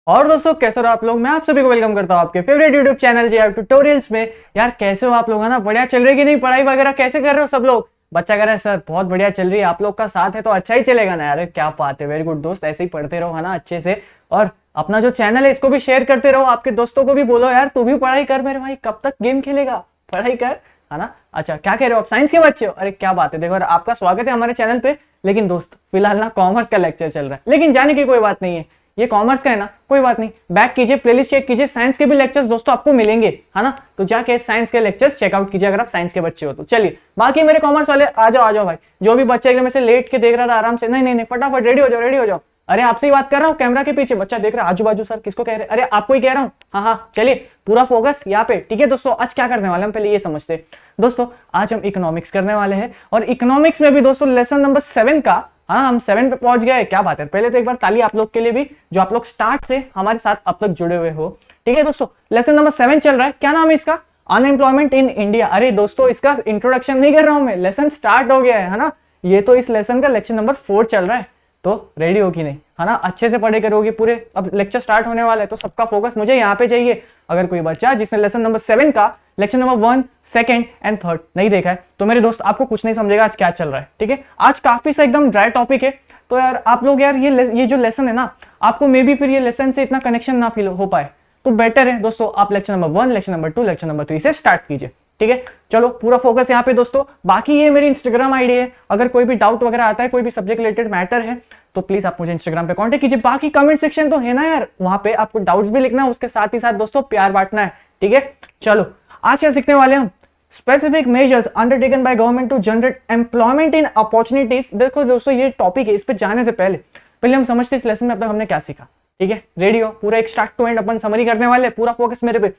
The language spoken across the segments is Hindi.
और दोस्तों कैसे हो आप लोग। मैं आप सभी को वेलकम करता हूं आपके फेवरेट यूट्यूब चैनल जी ट्यूटोरियल्स में। यार कैसे हो आप लोग, है ना? बढ़िया चल रही है कि नहीं? पढ़ाई वगैरह कैसे कर रहे हो सब लोग? बच्चा कह रहा है सर बहुत बढ़िया चल रही है, आप लोग का साथ है तो अच्छा ही चलेगा ना। यार क्या बात है, वेरी गुड दोस्त, ऐसे ही पढ़ते रहो है ना अच्छे से। और अपना जो चैनल है इसको भी शेयर करते रहो, आपके दोस्तों को भी बोलो यार तू भी पढ़ाई कर मेरे भाई, कब तक गेम खेलेगा, पढ़ाई कर, है ना। अच्छा क्या कह रहे हो आप, साइंस के बच्चे हो? अरे क्या बात है, देखो आपका स्वागत है हमारे चैनल पे। लेकिन दोस्त फिलहाल ना कॉमर्स का लेक्चर चल रहा है, लेकिन जाने की कोई बात नहीं है, ये कॉमर्स का है ना, कोई बात नहीं, बैक कीजिए, प्लेलिस्ट चेक कीजिए, साइंस के भी लेक्चर्स दोस्तों आपको मिलेंगे, है ना। तो जाके साइंस के लेक्चर्स चेकआउट कीजिए अगर आप साइंस के बच्चे हो तो। चलिए बाकी मेरे कॉमर्स वाले आ जाओ भाई, जो भी बच्चे एकदम से लेट के देख रहा था आराम से, नहीं नहीं नहीं फटाफट रेडी हो जाओ, रेडी हो जाओ। अरे आपसे ही बात कर रहा हूँ, कैमरा के पीछे बच्चा देख रहा है, आजू बाजू सर किसको कह रहे हैं? अरे आपको ही कह रहा हूँ। हाँ हाँ चलिए पूरा फोकस यहाँ पे, ठीक है दोस्तों। आज क्या करने वाले हम पहले ये समझते हैं दोस्तों। आज हम इकोनॉमिक्स करने वाले हैं, और इकोनॉमिक्स में भी दोस्तों लेसन नंबर 7 का, हाँ हम 7 पे पहुंच गए, क्या बात है। पहले तो एक बार ताली आप लोग के लिए भी जो आप लोग स्टार्ट से हमारे साथ अब तक जुड़े हुए हो, ठीक है दोस्तों। लेसन नंबर 7 चल रहा है, क्या नाम है इसका? Unemployment in India. अरे दोस्तों इसका इंट्रोडक्शन नहीं कर रहा हूं मैं, लेसन स्टार्ट हो गया है ना। ये तो इस लेसन का लेक्चर नंबर 4 चल रहा है, तो रेडी हो कि नहीं, है ना? अच्छे से पढ़े करोगे पूरे, अब लेक्चर स्टार्ट होने वाला है तो सबका फोकस मुझे यहाँ पे चाहिए। अगर कोई बच्चा जिसने लेसन नंबर 7 का लेक्चर नंबर 1, 2 एंड 3 नहीं देखा है तो मेरे दोस्त आपको कुछ नहीं समझेगा आज क्या चल रहा है, ठीक है। आज काफी सा एकदम ड्राई टॉपिक है, तो यार आप लोग यार ये जो लेसन है ना, आपको मे बी फिर ये लेसन से इतना कनेक्शन ना फील हो पाए, तो बेटर है दोस्तों आप lecture number 1, lecture number 2, lecture number 3 से स्टार्ट कीजिए, ठीक है। चलो पूरा फोकस यहाँ पे दोस्तों। बाकी ये मेरी इंस्टाग्राम आईडी है, अगर कोई भी डाउट वगैरह आता है, कोई भी सब्जेक्ट रिलेटेड मैटर है तो प्लीज आप मुझे इंस्टाग्राम पे कांटेक्ट कीजिए। बाकी कमेंट सेक्शन तो है ना यार, वहां पे आपको डाउट्स भी लिखना है, उसके साथ ही साथ दोस्तों प्यार बांटना है, ठीक है। चलो आज क्या सीखने वाले हम, specific measures undertaken by government to generate employment in opportunities. देखो दोस्तों ये टॉपिक है, इस पे जाने से पहले हम समझते इस लेसन में अब तक हमने क्या सीखा, ठीक है। रेडी हो, पूरा एक स्टार्ट टू एंड अपन समरी करने वाले, पूरा फोकस मेरे पे।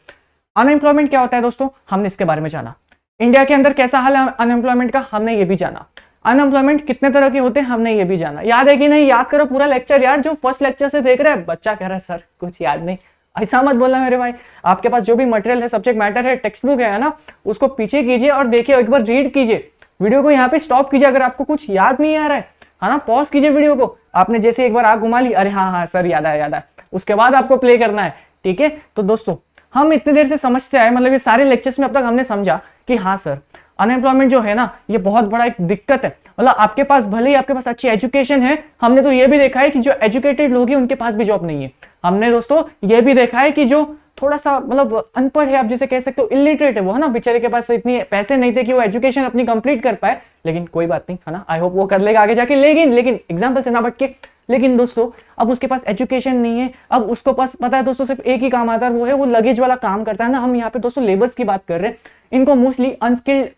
अनएम्प्लॉयमेंट क्या होता है दोस्तों, हमने इसके बारे में जाना। इंडिया के अंदर कैसा हाल है अनएम्प्लॉयमेंट का, हमने ये भी जाना। अनएम्प्लॉयमेंट कितने तरह के होते हैं, हमने ये भी जाना। याद है कि नहीं? याद करो पूरा लेक्चर यार, जो फर्स्ट लेक्चर से देख रहे हैं। बच्चा कह रहा है सर कुछ याद नहीं, ऐसा मत बोलना मेरे भाई। आपके पास जो भी मटेरियल है, सब्जेक्ट मैटर है, टेक्स्ट बुक है ना, उसको पीछे कीजिए और देखिए, एक बार रीड कीजिए, वीडियो को यहाँ पे स्टॉप कीजिए अगर आपको कुछ याद नहीं आ रहा है ना, पॉज कीजिए वीडियो को। आपने जैसे एक बार आग घुमा ली, अरे हाँ हाँ सर याद आया, उसके बाद आपको प्ले करना है, ठीक है। तो दोस्तों हम इतनी देर से समझते आए, मतलब ये सारे लेक्चर्स में अब तक हमने समझा कि हाँ सर अनएम्प्लॉयमेंट जो है ना ये बहुत बड़ा एक दिक्कत है। मतलब आपके पास भले ही आपके पास अच्छी एजुकेशन है, हमने तो ये भी देखा है कि जो एजुकेटेड लोग हैं उनके पास भी जॉब नहीं है। हमने दोस्तों ये भी देखा है कि जो थोड़ा सा मतलब अनपढ़ है, आप जिसे कह सकते हो इलिटरेट है, वो है ना, बेचारे के पास इतनी पैसे नहीं थे कि वो एजुकेशन अपनी कंप्लीट कर पाए। लेकिन कोई बात नहीं, है ना, आई होप वो कर लेगा आगे जाके। लेकिन एग्जाम्पल से ना भटके। लेकिन दोस्तों अब उसके पास एजुकेशन नहीं है, अब उसको पास पता है दोस्तों सिर्फ एक ही काम आता है, वो है वो लगेज वाला काम करता है ना। हम यहाँ पे दोस्तों लेबर्स की बात कर रहे हैं, इनको मोस्टली अनस्किल्ड,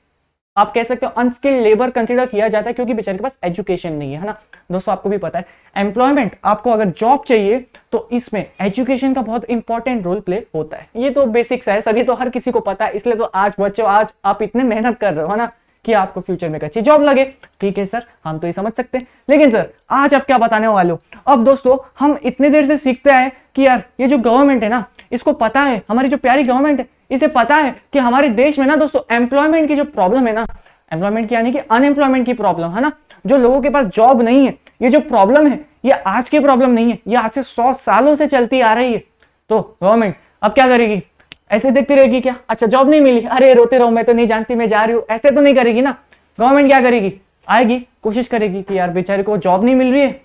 आप कह सकते हो अनस्किल्ड लेबर कंसीडर किया जाता है, क्योंकि बेचारे के पास एजुकेशन नहीं है ना। दोस्तों आपको भी पता है एम्प्लॉयमेंट, आपको अगर जॉब चाहिए तो इसमें एजुकेशन का बहुत इंपॉर्टेंट रोल प्ले होता है। ये तो बेसिक्स है सर, ये तो हर किसी को पता है, इसलिए तो आज बच्चों आज आप इतने मेहनत कर रहे हो, है ना, कि आपको फ्यूचर में एक अच्छी जॉब लगे। ठीक है सर, हम तो ये समझ सकते हैं, लेकिन सर आज आप क्या बताने वाले हो? अब दोस्तों हम इतने देर से सीखते हैं कि यार ये जो गवर्नमेंट है ना, इसको पता है, हमारी जो प्यारी गवर्नमेंट है इसे पता है कि हमारे देश में ना दोस्तों एम्प्लॉयमेंट की जो प्रॉब्लम है ना, एम्प्लॉयमेंट की यानी कि अनएम्प्लॉयमेंट की प्रॉब्लम है ना, जो लोगों के पास जॉब नहीं है, ये जो प्रॉब्लम है ये आज की प्रॉब्लम नहीं है, ये आज से 100 सालों से चलती आ रही है। तो गवर्नमेंट अब क्या करेगी? ऐसे देखती रहेगी क्या? अच्छा जॉब नहीं मिली, अरे रोते रहो, मैं तो नहीं जानती, मैं जा रही हूँ, ऐसे तो नहीं करेगी ना। गवर्नमेंट क्या करेगी? आएगी, कोशिश करेगी कि यार बेचारे को जॉब नहीं मिल रही है,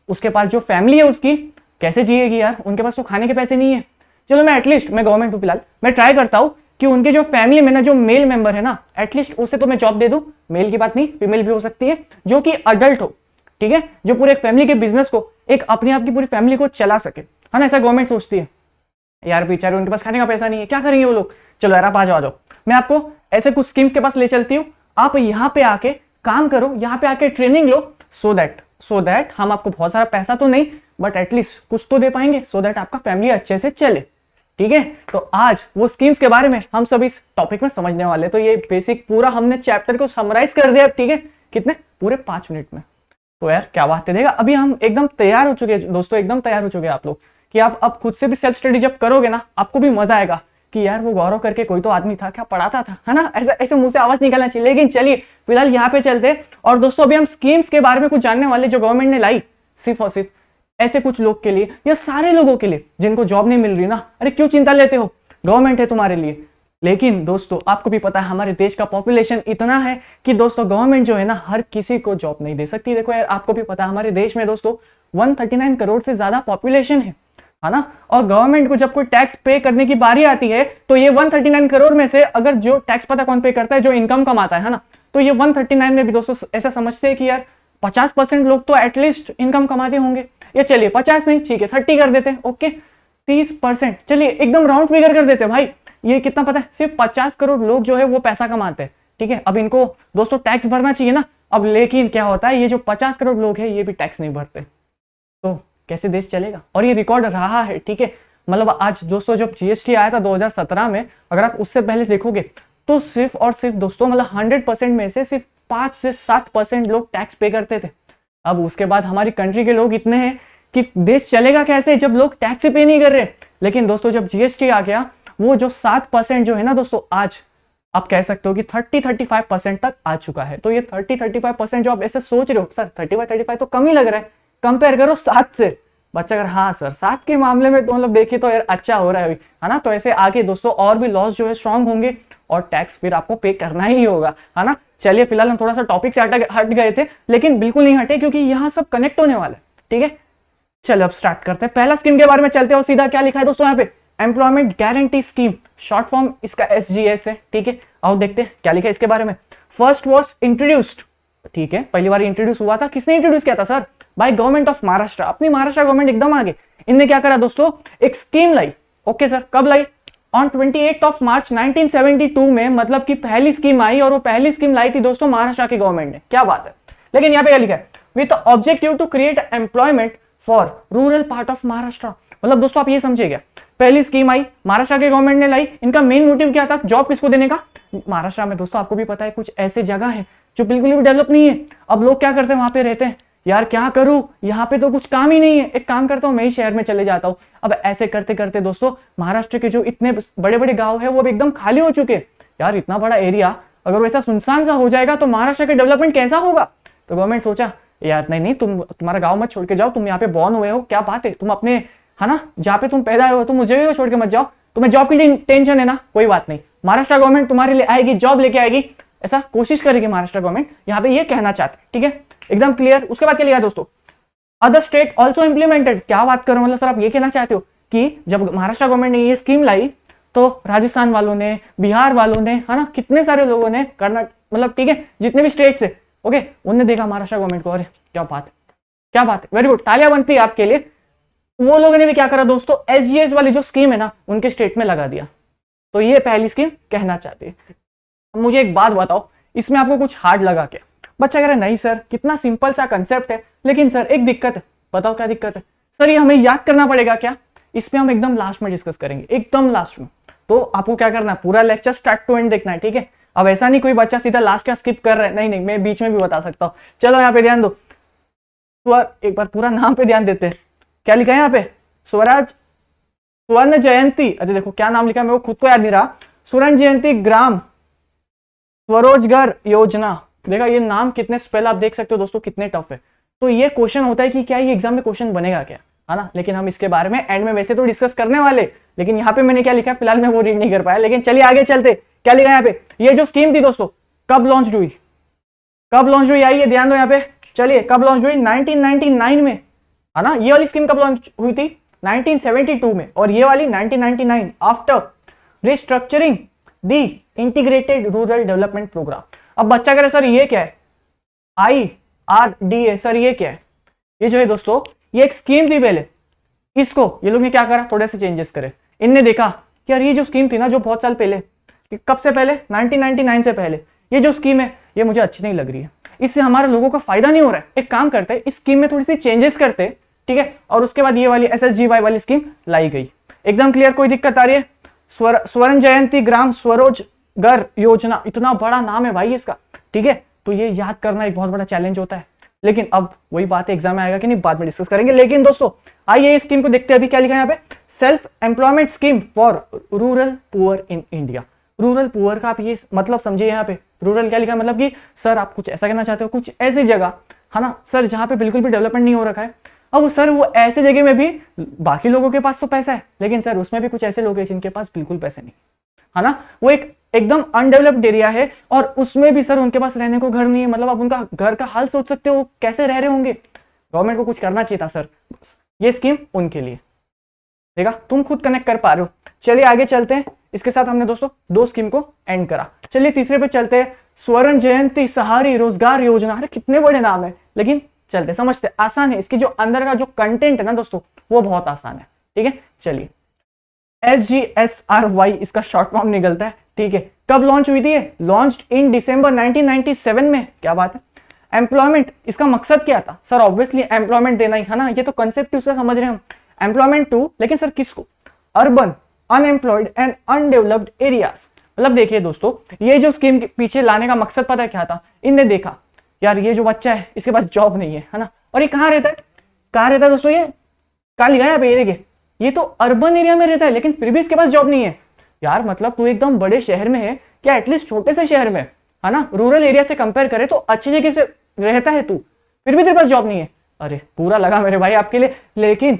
उसके पास जो फैमिली है उसकी कैसे जिएगी यार, उनके पास तो खाने के पैसे नहीं है। चलो मैं एटलीस्ट, मैं गवर्नमेंट हूँ फिलहाल, मैं ट्राई करता हूँ कि उनके जो फैमिली में ना जो मेल मेंबर है ना, एटलीस्ट उसे तो मैं जॉब दे दूं। मेल की बात नहीं, फीमेल भी हो सकती है, जो कि अडल्ट हो, ठीक है, जो पूरे फैमिली के बिजनेस को, एक अपने आप की पूरी फैमिली को चला सके, है ना। ऐसा गवर्नमेंट सोचती है। यार बेचारे उनके पास खाने का पैसा नहीं है, क्या करेंगे वो लोग? चलो यार आप आ जाओ, मैं आपको ऐसे कुछ स्कीम्स के पास ले चलती हूँ। आप यहाँ पे आके काम करो, यहाँ पे आके ट्रेनिंग लो, सो दैट हम आपको बहुत सारा पैसा तो नहीं बट एटलीस्ट कुछ तो दे पाएंगे, सो दैट आपका फैमिली अच्छे से चले, ठीक है। तो आज वो स्कीम्स के बारे में हम सब इस टॉपिक में समझने वाले। तो ये बेसिक पूरा हमने चैप्टर को समराइज कर दिया, ठीक है, कितने? पूरे 5 मिनट में। तो यार क्या बात है, देखा अभी हम एकदम तैयार हो चुके हैं दोस्तों, एकदम तैयार हो चुके हैं आप लोग, कि आप अब खुद से भी सेल्फ स्टडी जब करोगे ना, आपको भी मजा आएगा कि यार वो गौरव करके कोई तो आदमी था, क्या पढ़ाता था, है ना। ऐसा ऐसे मुंह से आवाज निकलना चाहिए। लेकिन चलिए फिलहाल यहाँ पे चलते। और दोस्तों अभी हम स्कीम्स के बारे में कुछ जानने वाले जो गवर्नमेंट ने लाई, सिर्फ और सिर्फ ऐसे कुछ लोग के लिए या सारे लोगों के लिए जिनको जॉब नहीं मिल रही ना, अरे क्यों चिंता लेते हो, गवर्नमेंट है तुम्हारे लिए। लेकिन दोस्तों आपको भी पता है हमारे देश का पॉपुलेशन इतना है कि दोस्तों गवर्नमेंट जो है ना हर किसी को जॉब नहीं दे सकती। देखो यार आपको भी पता है हमारे देश में दोस्तों 139 करोड़ से ज्यादा पॉपुलेशन है ना। और गवर्नमेंट को जब कोई टैक्स पे करने की बारी आती है तो ये 139 करोड़ में से अगर जो टैक्स पता कौन पे करता है, जो इनकम कमाता है ना, तो ये 139 में भी दोस्तों ऐसा समझते हैं कि यार 50% लोग तो एटलीस्ट इनकम कमाते होंगे, या चलिए 50 नहीं ठीक है 30 कर देते हैं, ओके 30%, चलिए एकदम राउंड फिगर कर देते हैं भाई। ये कितना पता है, सिर्फ 50 करोड़ लोग जो है वो पैसा कमाते हैं, ठीक है। अब इनको दोस्तों टैक्स भरना चाहिए ना। अब लेकिन क्या होता है, ये जो 50 करोड़ लोग हैं ये भी टैक्स नहीं भरते, तो कैसे देश चलेगा। और ये रिकॉर्ड रहा है, ठीक है। मतलब आज दोस्तों जब जीएसटी आया था 2017 में, अगर आप उससे पहले देखोगे तो सिर्फ और सिर्फ दोस्तों मतलब 100% में से सिर्फ 5 से 7% लोग टैक्स पे करते थे। अब उसके बाद हमारी कंट्री के लोग इतने हैं कि देश चलेगा कैसे जब लोग टैक्स पे नहीं कर रहे। लेकिन दोस्तों जब जीएसटी आ गया, वो जो 7% जो है ना दोस्तों, आज आप कह सकते हो कि 30-35% तक आ चुका है। तो ये 30-35% जो आप ऐसे सोच रहे हो सर 35 तो कम ही लग रहा है, कंपेयर करो 7 से। बच्चा अगर हाँ सर 7 के मामले में तो मतलब देखिए तो यार अच्छा हो रहा है ना। तो ऐसे आगे दोस्तों और भी लॉस जो है स्ट्रांग होंगे और टैक्स फिर आपको पे करना ही होगा, है ना। चलिए फिलहाल हम थोड़ा सा टॉपिक से हट गए थे, लेकिन बिल्कुल नहीं हटे क्योंकि यहाँ सब कनेक्ट होने वाला है, ठीक है। चलो अब स्टार्ट करते हैं। पहला स्कीम के बारे में चलते हो सीधा। क्या लिखा है दोस्तों यहाँ पे, employment guarantee scheme, short form इसका SGS है, ठीक है। आओ देखते हैं क्या लिखा है इसके बारे में। फर्स्ट वॉज इंट्रोड्यूस्ड, ठीक है, पहली बार इंट्रोड्यूस हुआ था। किसने इंट्रोड्यूस किया था sir, by government of Maharashtra. अपनी महाराष्ट्र गवर्नमेंट एकदम आगे, इनने क्या करा दोस्तों, एक स्कीम लाई। ओके सर, कब लाई, ऑन 28 मार्च 1972 में, मतलब कि पहली स्कीम आई और वो पहली स्कीम लाई थी दोस्तों महाराष्ट्र की गवर्नमेंट ने। क्या बात है। लेकिन यहाँ पे क्या लिखा है, with objective to create employment for rural part of Maharashtra. मतलब दोस्तों आप ये समझिएगा, पहली स्कीम आई महाराष्ट्र के गवर्नमेंट ने लाई, इनका मेन मोटिव क्या था, जॉब किसको देने का। महाराष्ट्र में दोस्तों आपको भी पता है कुछ ऐसे जगह है जो बिल्कुल भी डेवलप नहीं है। अब लोग क्या करते हैं, वहां पे रहते हैं, यार क्या करूं, यहाँ पे तो कुछ काम ही नहीं है, एक काम करता हूँ मैं ही शहर में चले जाता हूँ। अब ऐसे करते करते दोस्तों महाराष्ट्र के जो इतने बड़े बड़े गांव है वो अब एकदम खाली हो चुके। यार इतना बड़ा एरिया अगर वैसा सुनसान सा हो जाएगा तो महाराष्ट्र का डेवलपमेंट कैसा होगा। तो गवर्नमेंट सोचा यार नहीं तुम्हारा गाँव मत छोड़ के जाओ, तुम यहाँ पे बॉर्न हुए हो, क्या बात है, तुम अपने है ना जहाँ पे तुम पैदा हुए हो तुम मुझे भी छोड़ के मत जाओ, तुम्हें जॉब की टेंशन है ना, कोई बात नहीं, महाराष्ट्र गवर्नमेंट तुम्हारे लिए आएगी, जॉब लेके आएगी, ऐसा कोशिश करेगी महाराष्ट्र गवर्नमेंट, यहाँ पे ये कहना चाहते, ठीक है, एकदम क्लियर। उसके बाद क्या लिखा दोस्तों, अदर स्टेट ऑल्सो इंप्लीमेंटेड। क्या बात करो, मतलब सर आप ये कहना चाहते हो कि जब महाराष्ट्र गवर्नमेंट ने ये स्कीम लाई तो राजस्थान वालों ने, बिहार वालों ने, है ना, कितने सारे लोगों ने, कर्नाटक, मतलब ठीक है जितने भी स्टेट से, ओके, उनने देखा महाराष्ट्र गवर्नमेंट को, अरे क्या बात है, क्या बात है, वेरी गुड, तालियां बनती है आपके लिए। वो लोगों ने भी क्या करा दोस्तों, SGS वाली जो स्कीम है ना उनके स्टेट में लगा दिया। तो ये पहली स्कीम कहना चाहते हैं। मुझे एक बात बताओ, इसमें आपको कुछ हार्ड लगा क्या। बच्चा कह रहा है नहीं सर कितना सिंपल सा कंसेप्ट है, लेकिन सर एक दिक्कत है। बताओ क्या दिक्कत है सर, ये हमें याद करना पड़ेगा क्या। इस पे हम एकदम लास्ट में डिस्कस करेंगे, एकदम लास्ट में। तो आपको क्या करना है, पूरा लेक्चर स्टार्ट टू एंड देखना है, ठीक है। अब ऐसा नहीं कोई बच्चा सीधा लास्ट का स्किप कर रहा है, नहीं, मैं बीच में भी बता सकता हूँ। चलो यहाँ पे ध्यान दो, एक बार पूरा नाम पे ध्यान देते हैं। क्या लिखा है यहाँ पे, स्वर्ण जयंती, अरे देखो क्या नाम लिखा है, मेरे को खुद को याद नहीं रहा, स्वर्ण जयंती ग्राम स्वरोजगार योजना। देखा ये नाम कितने स्पेल आप देख सकते हो दोस्तों, कितने टफ है। तो ये क्वेश्चन होता है कि क्या ये एग्जाम में क्वेश्चन बनेगा क्या, है ना। लेकिन हम इसके बारे में एंड में वैसे तो डिस्कस करने वाले, लेकिन यहाँ पे मैंने क्या लिखा है फिलहाल मैं वो रीड नहीं कर पाया। लेकिन चलिए आगे चलते, क्या लिखा है यहाँ पे, ये जो स्कीम थी दोस्तों कब लॉन्च हुई, कब लॉन्च हुई, आइए ध्यान दो यहाँ पे। चलिए कब लॉन्च हुई, 1999 में, है ना। ये वाली स्कीम कब लॉन्च हुई थी, 1972 में, और ये वाली 1999 after restructuring the integrated rural development program. अब बच्चा कह रहे सर ये क्या है, IRDA, सर ये क्या है। ये जो है दोस्तों ये एक स्कीम थी पहले, इसको ये लोग ने क्या करा, थोड़े से चेंजेस करे। इनने देखा कि यार ये जो स्कीम थी ना जो बहुत साल पहले, कब से पहले, 1999 से पहले, ये जो स्कीम है ये मुझे अच्छी नहीं लग रही है, इससे हमारे लोगों का फायदा नहीं हो रहा है। एक काम करते हैं, इस स्कीम में थोड़ी सी चेंजेस करते, ठीक है। और उसके बाद ये वाली SSGY वाली स्कीम लाई गई। एकदम क्लियर, कोई दिक्कत आ रही है। स्वर्ण जयंती ग्राम स्वरोजगार योजना, इतना बड़ा नाम है भाई इसका, ठीक है। तो ये याद करना एक बहुत बड़ा चैलेंज होता है, लेकिन अब वही बात एग्जाम में आएगा कि नहीं, बाद में डिस्कस करेंगे। लेकिन दोस्तों आइए इस स्कीम को देखते हैं। अभी क्या लिखा है यहाँ पे, self employment scheme for rural poor in India. Rural poor का आप ये मतलब समझिए, यहाँ पे रूरल क्या लिखा है, मतलब कि सर आप कुछ ऐसा कहना चाहते हो, कुछ ऐसी जगह, है ना सर जहाँ पे बिल्कुल भी डेवलपमेंट नहीं हो रखा है। अब सर वो ऐसे जगह में भी बाकी लोगों के पास तो पैसा है, लेकिन सर उसमें भी कुछ ऐसे लोग हैं जिनके पास बिल्कुल पैसे नहीं है ना, वो एकदम अनडेवलप्ड एरिया है और उसमें भी सर उनके पास रहने को घर नहीं है। मतलब आप उनका घर का हाल सोच सकते हो कैसे रह रहे होंगे। गवर्नमेंट को कुछ करना चाहिए था सर, ये स्कीम उनके लिए। देखा, तुम खुद कनेक्ट कर पा रहे हो। चलिए आगे चलते हैं। इसके साथ हमने दोस्तों 2 स्कीम को एंड करा। चलिए तीसरे पे चलते हैं। स्वर्ण जयंती सहारी रोजगार योजना। अरे कितने बड़े नाम है, लेकिन चलते समझते, आसान है। इसकी जो अंदर का जो कंटेंट है ना दोस्तों, वो बहुत आसान है। ठीक है, चलिए। SGSRY इसका शॉर्ट फॉर्म निकलता है। ठीक है, कब लॉन्च हुई थी ये? लॉन्च्ड इन दिसंबर 1997 में। क्या बात है। एम्प्लॉयमेंट, इसका मकसद क्या था सर? ऑब्वियसली एम्प्लॉयमेंट देना ही है ना, ये तो कंसेप्ट उसका समझ रहे हैं हम। एम्प्लॉयमेंट टू, लेकिन सर किसको? Urban unemployed and undeveloped areas. मतलब देखिए दोस्तों, ये जो स्कीम के पीछे लाने का मकसद पता है क्या था? इनने देखा यार ये जो बच्चा है इसके पास जॉब नहीं है ना, और ये कहाँ रहता है? कहाँ रहता है दोस्तों? ये कहाँ लिखा है यहाँ पे, ये देखिए, ये तो अर्बन एरिया में रहता है, लेकिन फिर भी इसके पास जॉब नहीं है। यार मतलब तू एकदम बड़े शहर में है क्या, एटलीस्ट छोटे से शहर में है ना, रूरल एरिया से कंपेयर करे तो अच्छी जगह से रहता है तू, फिर भी तेरे पास जॉब नहीं है। अरे पूरा लगा मेरे भाई आपके लिए। लेकिन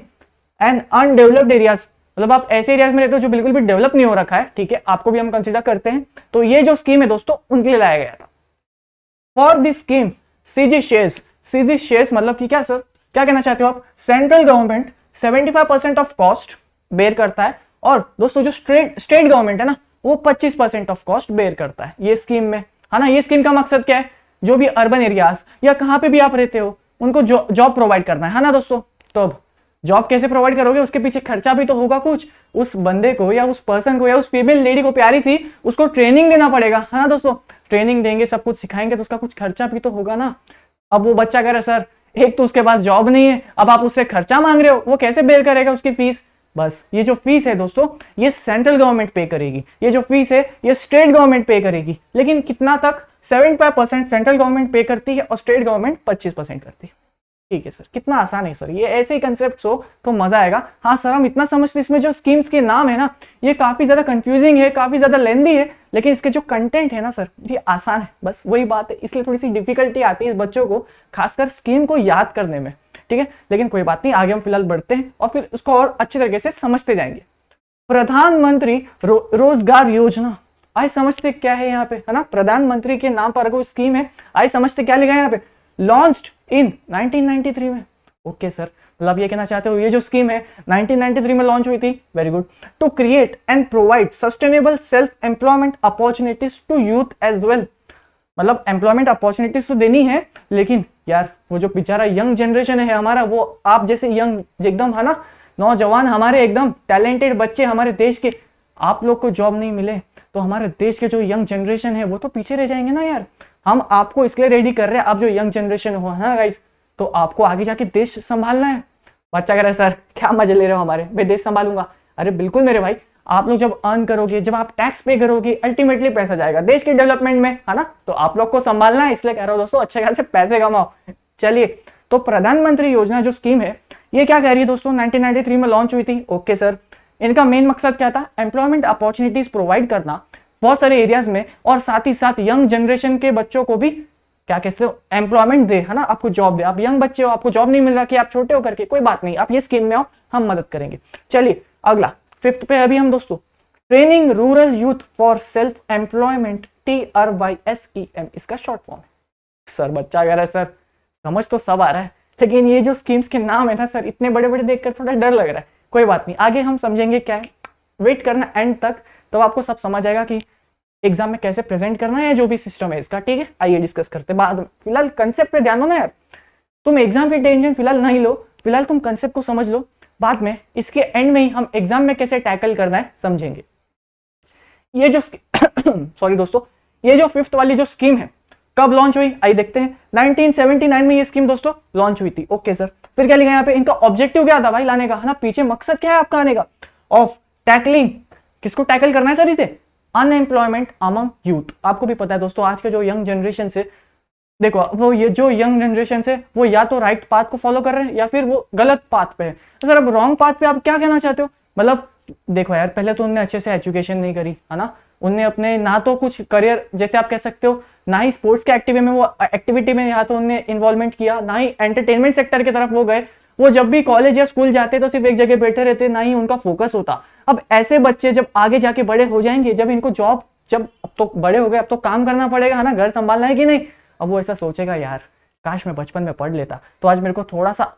एंड अनडेवलप्ड एरियाज, मतलब आप ऐसे एरियाज में रहते हो जो बिल्कुल भी डेवलप नहीं हो रखा है। ठीक है, आपको भी हम कंसीडर करते हैं। तो ये जो स्कीम है दोस्तों उनके लिए लाया गया था। For this scheme CG shares. CG shares मतलब कि क्या सर, क्या कहना चाहते हो आप? Central government 75% of cost bear करता है, और दोस्तों जो स्टेट गवर्नमेंट है ना, वो 25% ऑफ कॉस्ट बेयर करता है ये स्कीम में, है ना। ये स्कीम का मकसद क्या है? जो भी अर्बन एरियाज या कहां पे भी आप रहते हो उनको जॉब प्रोवाइड करना है ना दोस्तों। तो अब जॉब कैसे प्रोवाइड करोगे? उसके पीछे खर्चा भी तो होगा कुछ। उस बंदे को या उस पर्सन को या उस फीमेल लेडी को, प्यारी सी, उसको ट्रेनिंग देना पड़ेगा, है ना दोस्तों। ट्रेनिंग देंगे, सब कुछ सिखाएंगे, तो उसका कुछ खर्चा भी तो होगा ना। अब वो बच्चा कह रहा है सर, एक तो उसके पास जॉब नहीं है, अब आप उससे खर्चा मांग रहे हो, वो कैसे बेयर करेगा उसकी फीस? बस ये जो फीस है दोस्तों, ये सेंट्रल गवर्नमेंट पे करेगी। ये जो फीस है ये स्टेट गवर्नमेंट पे करेगी, लेकिन कितना तक? 75% सेंट्रल गवर्नमेंट पे करती है और स्टेट गवर्नमेंट 25% करती है। ठीक है सर, कितना आसान है सर। ये ऐसे ही कंसेप्ट हो तो मजा आएगा। हाँ सर, हम इतना समझते, इसमें जो स्कीम्स के नाम है ना, ये काफी ज्यादा कंफ्यूजिंग है, काफी ज्यादा लेंदी है, लेकिन इसके जो कंटेंट है ना सर, ये आसान है। बस वही बात है, इसलिए थोड़ी सी डिफिकल्टी आती है इस बच्चों को, खासकर स्कीम को याद करने में। ठीक है, लेकिन कोई बात नहीं, आगे हम फिलहाल बढ़ते हैं और फिर उसको और अच्छी तरीके से समझते जाएंगे। प्रधानमंत्री रोजगार योजना, आइए समझते क्या है यहाँ पे, है ना। प्रधानमंत्री के नाम पर कोई स्कीम है, आइए समझते क्या लिखा है यहाँ पे। लॉन्च्ड इन 1993 में। ओके सर, मतलब ये कहना चाहते हो ये जो स्कीम है 1993 में लॉन्च हुई थी। Very good. To create and provide sustainable self employment opportunities to youth as well. मतलब एम्प्लॉयमेंट अपॉर्चुनिटीज तो देनी है, लेकिन यार वो जो बेचारा यंग जनरेशन है हमारा, वो आप जैसे यंग एकदम, है ना, नौजवान, हमारे एकदम टैलेंटेड बच्चे हमारे देश के, आप लोग को जॉब नहीं मिले तो हमारे देश के जो यंग जनरेशन है वो तो पीछे रह जाएंगे ना यार। हम आपको इसलिए रेडी कर रहे हैं, आप जो यंग जनरेशन हो, है ना गाइस, तो आपको आगे जाके देश संभालना है। बच्चा कह रहा है सर क्या मजे ले रहे हो हमारे, मैं देश संभालूंगा। अरे बिल्कुल मेरे भाई, आप लोग जब अर्न करोगे, जब आप टैक्स पे करोगे, अल्टीमेटली पैसा जाएगा देश के डेवलपमेंट में, है ना। तो आप लोग को संभालना है, इसलिए कह रहा हूं दोस्तों, अच्छे खासे पैसे कमाओ। चलिए, तो प्रधानमंत्री योजना जो स्कीम है ये क्या कह रही है दोस्तों? 1993 में लॉन्च हुई थी। ओके सर, इनका मेन मकसद क्या था? एम्प्लॉयमेंट अपॉर्चुनिटीज प्रोवाइड करना बहुत सारे एरियाज में, और साथ ही साथ यंग जनरेशन के बच्चों को भी क्या कहते हो, एम्प्लॉयमेंट दे, है ना, आपको जॉब दे। आप यंग बच्चे हो, आपको जॉब नहीं मिल रहा, कि आप छोटे हो करके, कोई बात नहीं, आप ये स्कीम में आओ, हम मदद करेंगे। चलिए अगला 5th पे अभी हम दोस्तों, training rural youth for self employment, TRYSEM इसका शॉर्ट फॉर्म है। सर बच्चा कह रहा है सर समझ तो सब आ रहा है, लेकिन ये जो स्कीम्स के नाम है ना सर, इतने बड़े बड़े देखकर थोड़ा डर लग रहा है। कोई बात नहीं, आगे हम समझेंगे क्या है, वेट करना एंड तक, तो आपको सब समझ आएगा कि एग्जाम में कैसे प्रेजेंट करना है, जो भी सिस्टम है इसका। ठीक है, आइए डिस्कस करते हैं बाद में। फिलहाल कंसेप्ट पे ध्यान दो ना यार, तुम एग्जाम की टेंशन फिलहाल नहीं लो, फिलहाल तुम कंसेप्ट को समझ लो, बाद में इसके एंड में ही हम एग्जाम में कैसे टैकल करना है समझेंगे। ये जो सॉरी दोस्तों, ये जो 5th वाली जो स्कीम है कब लॉन्च हुई, आइए देखते हैं। 1979 में ये स्कीम दोस्तों लॉन्च हुई थी। ओके सर, फिर क्या लिखा है यहाँ पे? इनका ऑब्जेक्टिव क्या था भाई लाने का, है ना, पीछे मकसद क्या है आपका आने का? ऑफ टैकलिंग, किसको टैकल करना है सर इसे? Unemployment among youth. आपको भी पता है दोस्तों, आज के जो यंग जनरेशन से, देखो वो ये जो यंग जनरेशन से, वो या तो राइट पाथ को फॉलो कर रहे हैं या फिर वो गलत पाथ पे है। तो सर अब रॉन्ग पाथ पे आप क्या कहना चाहते हो? मतलब देखो यार, पहले तो उनने अच्छे से एजुकेशन नहीं करी, है ना, उनने अपने ना तो कुछ करियर जैसे आप कह सकते हो, ना ही स्पोर्ट्स के एक्टिविटी में वो या तो उनने इन्वॉल्वमेंट किया, ना ही एंटरटेनमेंट सेक्टर की तरफ वो गए, वो जब भी कॉलेज या स्कूल जाते तो सिर्फ एक जगह बैठे रहते, ना ही उनका फोकस होता। अब ऐसे बच्चे जब आगे जाके बड़े हो जाएंगे, जब इनको जॉब, जब अब तो बड़े हो गए, अब तो काम करना पड़ेगा, है ना, घर संभालना है कि नहीं, अब वो ऐसा सोचेगा यार काश मैं बचपन में पढ़ लेता तो आज मेरे को थोड़ा सा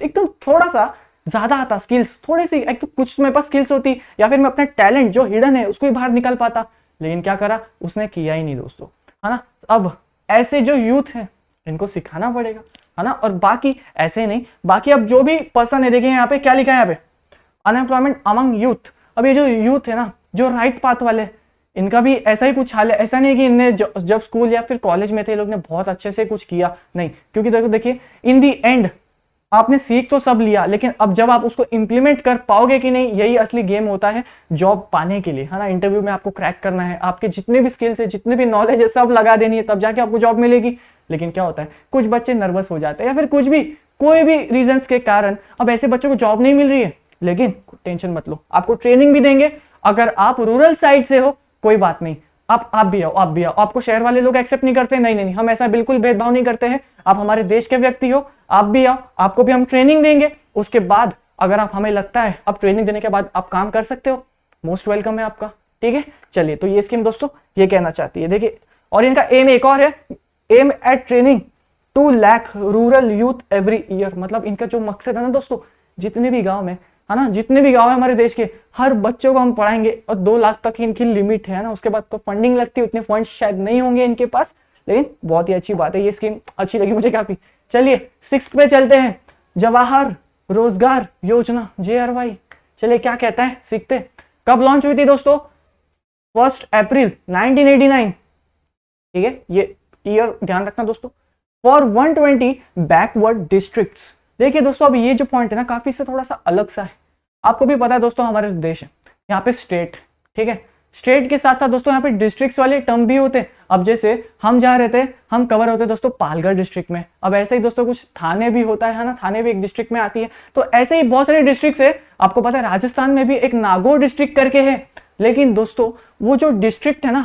एकदम थोड़ा सा ज्यादा आता, स्किल्स थोड़ी सी, एक तो कुछ मेरे पास स्किल्स होती, या फिर मैं अपने टैलेंट जो हिडन है उसको ही बाहर निकाल पाता। लेकिन क्या करा उसने, किया ही नहीं दोस्तों, है ना। अब ऐसे जो यूथ है इनको सिखाना पड़ेगा, है ना। और बाकी ऐसे नहीं, बाकी अब जो भी पर्सन है, देखिए यहाँ पे क्या लिखा है, यहाँ पे अनएम्प्लॉयमेंट अमंग यूथ। अब ये जो यूथ है ना, जो राइट पाथ वाले, इनका भी ऐसा ही कुछ हाल है। ऐसा नहीं कि इनने जब स्कूल या फिर कॉलेज में थे लोग ने बहुत अच्छे से कुछ किया, नहीं, क्योंकि देखो देखिए इन दी एंड आपने सीख तो सब लिया, लेकिन अब जब आप उसको इंप्लीमेंट कर पाओगे कि नहीं, यही असली गेम होता है जॉब पाने के लिए, है ना। इंटरव्यू में आपको क्रैक करना है, आपके जितने भी स्किल्स है, जितने भी नॉलेज है, सब लगा देनी है, तब जाके आपको जॉब मिलेगी। लेकिन क्या होता है, कुछ बच्चे नर्वस हो जाते हैं या फिर कुछ भी, कोई भी रीजंस के कारण अब ऐसे बच्चों को जॉब नहीं मिल रही है। लेकिन टेंशन मत लो, आपको ट्रेनिंग भी देंगे। अगर आप रूरल साइड से हो कोई बात नहीं, आप भी आओ, आप भी आओ। आपको शहर वाले लोग एक्सेप्ट नहीं करते, नहीं नहीं, हम ऐसा बिल्कुल भेदभाव नहीं करते हैं। आप हमारे देश के व्यक्ति हो, आप भी आओ, आपको भी हम ट्रेनिंग देंगे। उसके बाद अगर आप, हमें लगता है अब ट्रेनिंग देने के बाद आप काम कर सकते हो, मोस्ट वेलकम है आपका, ठीक है। चलिए, तो ये स्कीम दोस्तों ये कहना चाहती है, देखिए। और इनका एम एक और है, aim at training 2 lakh rural youth every year. मतलब इनका जो मकसद है ना दोस्तों, जितने भी गांव में, है ना, जितने भी गांव है हमारे देश के, हर बच्चों को हम पढ़ाएंगे। और 2 लाख तक की इनकी लिमिट है ना, उसके बाद तो फंडिंग लगती है, उतने फंड्स शायद नहीं होंगे इनके पास, लेकिन बहुत ही अच्छी बात है, ये स्कीम अच्छी लगी मुझे काफी। चलिए 6 पे चलते हैं, जवाहर रोजगार योजना, JRY। चलिए क्या कहता है, सीखते। कब लॉन्च हुई थी दोस्तों, 1 अप्रैल 1989, ठीक है। ये ईयर ध्यान रखना दोस्तों। For 120 backward districts. देखिए दोस्तों, अब ये जो पॉइंट है ना, काफी से थोड़ा सा अलग सा है। आपको भी पता है दोस्तों, हमारे देश है यहाँ पे स्टेट, ठीक है। स्टेट के साथ साथ दोस्तों यहाँ पे डिस्ट्रिक्ट्स वाले टर्म भी होते हैं। अब जैसे हम जा रहे थे, हम कवर होते दोस्तों पालघर डिस्ट्रिक्ट में। अब ऐसे ही दोस्तों कुछ थाने भी होता है ना, थाने भी एक डिस्ट्रिक्ट में आती है। तो ऐसे ही बहुत सारे डिस्ट्रिक्ट्स है। आपको पता है राजस्थान में भी एक नागौर डिस्ट्रिक्ट करके है। लेकिन दोस्तों वो जो डिस्ट्रिक्ट है ना,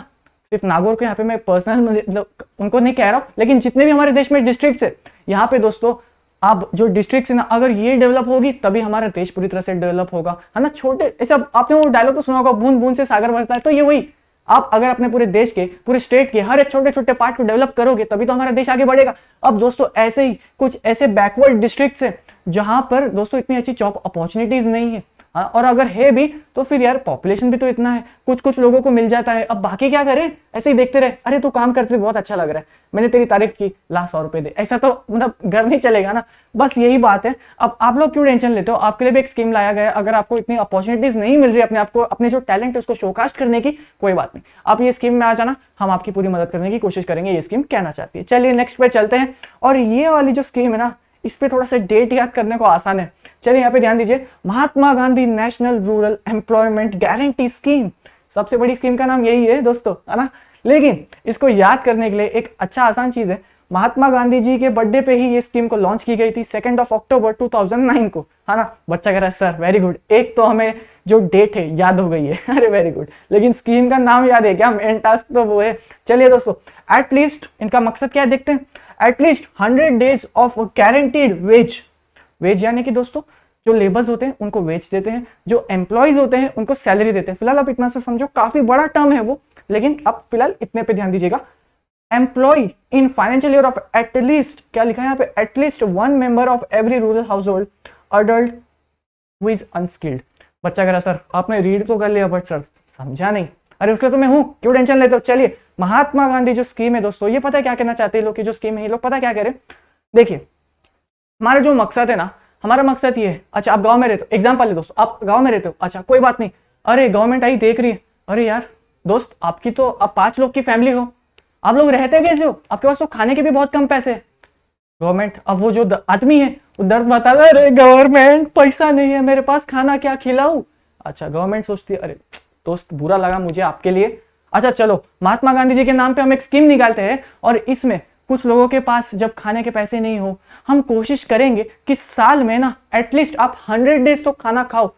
सिर्फ नागौर को यहाँ पे मैं पर्सनल मतलब उनको नहीं कह रहा हूँ, लेकिन जितने भी हमारे देश में डिस्ट्रिक्ट्स है, यहाँ पे दोस्तों अब जो डिस्ट्रिक्ट्स है ना, अगर ये डेवलप होगी तभी हमारा देश पूरी तरह से डेवलप होगा, है ना। छोटे ऐसे, आपने वो डायलॉग तो सुना होगा, बूंद बूंद से सागर भरता है, तो ये वही, आप अगर अपने पूरे देश के, पूरे स्टेट के हर एक छोटे छोटे पार्ट को डेवलप करोगे तभी तो हमारा देश आगे बढ़ेगा। अब दोस्तों ऐसे ही कुछ ऐसे बैकवर्ड डिस्ट्रिक्ट्स है जहां पर दोस्तों इतनी अच्छी जॉब अपॉर्चुनिटीज नहीं है, और अगर है भी तो फिर यार पॉपुलेशन भी तो इतना है, कुछ कुछ लोगों को मिल जाता है। अब बाकी क्या करें, ऐसे ही देखते रहे, अरे तू काम करते बहुत अच्छा लग रहा है, मैंने तेरी तारीफ की, ला 100 रुपए दे, ऐसा तो मतलब घर नहीं चलेगा ना। बस यही बात है। अब आप लोग क्यों टेंशन लेते हो, आपके लिए भी एक स्कीम लाया गया है। अगर आपको इतनी अपॉर्चुनिटीज नहीं मिल रही अपने आपको, अपने जो टैलेंट है उसको शोकास्ट करने की, कोई बात नहीं, आप ये स्कीम में आ जाना, हम आपकी पूरी मदद करने की कोशिश करेंगे। ये स्कीम कहना चाहती है। चलिए नेक्स्ट पे चलते हैं। और ये वाली जो स्कीम है ना, इस पे थोड़ा सा डेट याद करने को आसान है। चलिए यहाँ पे ध्यान दीजिए, Mahatma Gandhi national rural employment guarantee scheme. सबसे बड़ी स्कीम का नाम यही है दोस्तों, है ना। लेकिन इसको याद करने के लिए एक अच्छा आसान चीज है, महात्मा गांधी जी के बर्थडे पे ही ये स्कीम को लॉन्च की गई थी, 2 अक्टूबर 2009 को, है ना। बच्चा कह रहा है सर वेरी गुड, एक तो हमें जो डेट है याद हो गई है, अरे वेरी गुड, लेकिन स्कीम का नाम याद है क्या, मेन टास्क तो वो है। चलिए दोस्तों, एटलीस्ट इनका मकसद क्या है देखते हैं। At least 100 days of guaranteed wage. Wage यानी कि दोस्तों जो लेबर्स होते हैं उनको वेज देते हैं, जो एम्प्लॉयज होते हैं उनको सैलरी देते हैं। फिलहाल आप इतना से समझो, काफी बड़ा टर्म है वो, लेकिन अब फिलहाल इतने पे ध्यान दीजिएगा। Employ in financial year of at least, क्या लिखा है यहाँ पे, at least 1 member of every rural household adult who is unskilled. बच्चा कह रहा सर आपने रीड तो कर लिया बट सर समझा नहीं। अरे उसके लिए तो मैं हूं, क्यों टेंशन लेते हो। चलिए, महात्मा गांधी जो स्कीम है दोस्तों, ये पता है क्या कहना चाहते हैं लोग की जो स्कीम है, ये लोग पता क्या करें। देखिए हमारा जो मकसद है ना, हमारा मकसद ये है, अच्छा आप गांव में रहते हो, एग्जांपल है दोस्तों, आप गांव में रहते हो, अच्छा कोई बात नहीं, अरे गवर्नमेंट आई देख रही है, अरे यार दोस्त आपकी तो, आप 5 लोग की फैमिली हो, आप लोग रहते कैसे हो, आपके पास तो खाने के भी बहुत कम पैसे। गवर्नमेंट, अब वो जो आदमी है वो दर्द बताता है, अरे गवर्नमेंट पैसा नहीं है मेरे पास, खाना क्या खिलाऊं। अच्छा गवर्नमेंट सोचती है, अरे दोस्त बुरा लगा मुझे आपके लिए, अच्छा चलो महात्मा गांधी जी के नाम पे हम एक स्कीम निकालते हैं, और इसमें कुछ लोगों के पास जब खाने के पैसे नहीं हो, हम कोशिश करेंगे कि साल में ना एटलीस्ट आप 100 डेज तो खाना खाओ,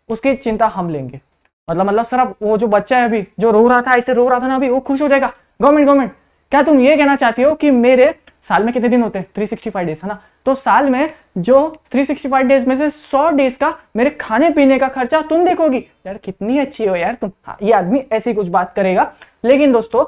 उसकी चिंता हम लेंगे। मतलब सर आप, वो जो बच्चा है अभी जो रो रहा था, ऐसे रो रहा था ना अभी, वो खुश हो जाएगा। गवर्नमेंट क्या तुम ये कहना चाहती हो कि मेरे साल में कितने दिन होते हैं? 365 डेज, है ना। तो साल में जो 365 डेज में से 100 डेज का मेरे खाने पीने का खर्चा तुम देखोगी। यार कितनी अच्छी हो यार तुम। हाँ, ये आदमी ऐसी कुछ बात करेगा, लेकिन दोस्तों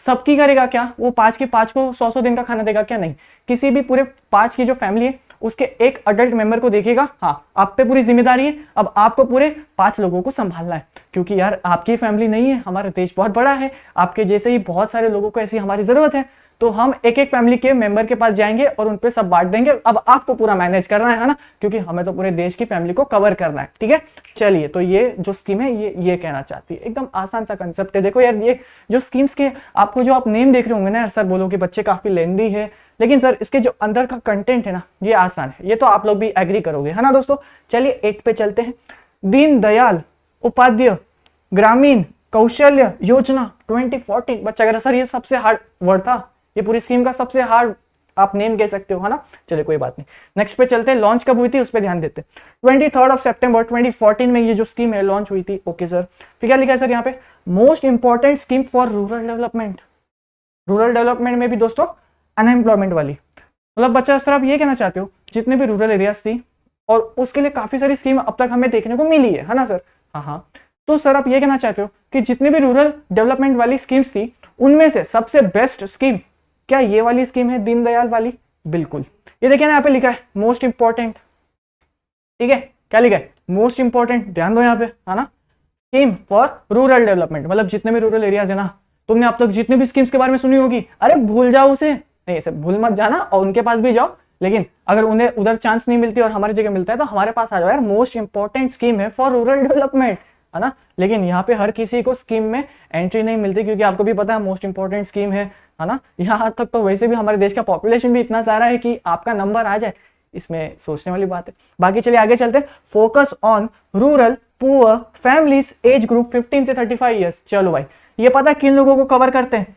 सबकी करेगा क्या? वो 5 के 5 को 100 दिन का खाना देगा क्या? नहीं। किसी भी पूरे 5 की जो फैमिली है उसके एक अडल्ट मेंबर को देखेगा। हाँ, आप पे पूरी जिम्मेदारी है, अब आपको पूरे 5 लोगों को संभालना है, क्योंकि यार आपकी फैमिली नहीं है, हमारा देश बहुत बड़ा है, आपके जैसे ही बहुत सारे लोगों को ऐसी हमारी जरूरत है। तो हम एक एक फैमिली के मेंबर के पास जाएंगे और उन पे सब बांट देंगे। अब आपको पूरा मैनेज करना है ना, क्योंकि हमें तो पूरे देश की फैमिली को कवर करना है, ठीक है। चलिए, तो ये जो स्कीम है ये कहना चाहती है, एकदम आसान सा कंसेप्ट है। देखो यार, ये जो स्कीम्स के आपको जो आप नेम देख रहे होंगे ना यार, सर बोलोगे बच्चे काफी लेंदी है, लेकिन सर इसके जो अंदर का कंटेंट है ना ये आसान है, ये तो आप लोग भी एग्री करोगे, है ना दोस्तों। चलिए 8 पे चलते हैं। दीनदयाल उपाध्याय ग्रामीण कौशल्य योजना 2014। बच्चा कह रहा सर ये सबसे हार्ड वर्ड था, ये पूरी स्कीम का सबसे हार्ड आप नेम कह सकते हो, है ना। चलिए कोई बात नहीं, नेक्स्ट पे चलते हैं। लॉन्च कब हुई थी उस पर ध्यान देते हैं। 23 सितंबर 2014 में ये जो स्कीम है लॉन्च हुई थी। ओके सर, फिर क्या लिखा है सर यहाँ पे? Most important scheme for rural development. Rural development में भी दोस्तों अनएम्प्लॉयमेंट वाली, मतलब बच्चा सर आप ये कहना चाहते हो जितने भी रूरल एरियाज थी और उसके लिए काफी सारी स्कीम अब तक हमें देखने को मिली है ना सर? हाँ हाँ, तो सर आप ये कहना चाहते हो कि जितनी भी रूरल डेवलपमेंट वाली स्कीम्स थी उनमें से सबसे बेस्ट स्कीम क्या ये वाली स्कीम है, दीनदयाल वाली? बिल्कुल। ये देखिए ना यहाँ पे लिखा है मोस्ट इंपॉर्टेंट, ठीक है। क्या लिखा है? मोस्ट इंपॉर्टेंट, ध्यान दो यहाँ पे, है ना। स्कीम फॉर रूरल डेवलपमेंट, मतलब जितने भी रूरल एरियाज है ना, तुमने अब तक जितने भी स्कीम्स के बारे में सुनी होगी, अरे भूल जाओ उसे, नहीं ऐसे भूल मत जाना और उनके पास भी जाओ, लेकिन अगर उन्हें उधर चांस नहीं मिलती और हमारी जगह मिलता है तो हमारे पास आ जाओ यार। मोस्ट इंपॉर्टेंट स्कीम है फॉर रूरल डेवलपमेंट, है ना। लेकिन यहाँ पे हर किसी को स्कीम में एंट्री नहीं मिलती, क्योंकि आपको भी पता है मोस्ट इंपॉर्टेंट स्कीम है ना। यहाँ तक तो वैसे भी हमारे देश का पॉपुलेशन भी इतना सारा है कि आपका नंबर आ जाए, इसमें सोचने वाली बात है। बाकी चलिए आगे चलते हैं। Focus on rural poor families age group 15 से 35 ईयर्स। चलो भाई, ये पता है किन लोगों को कवर करते हैं?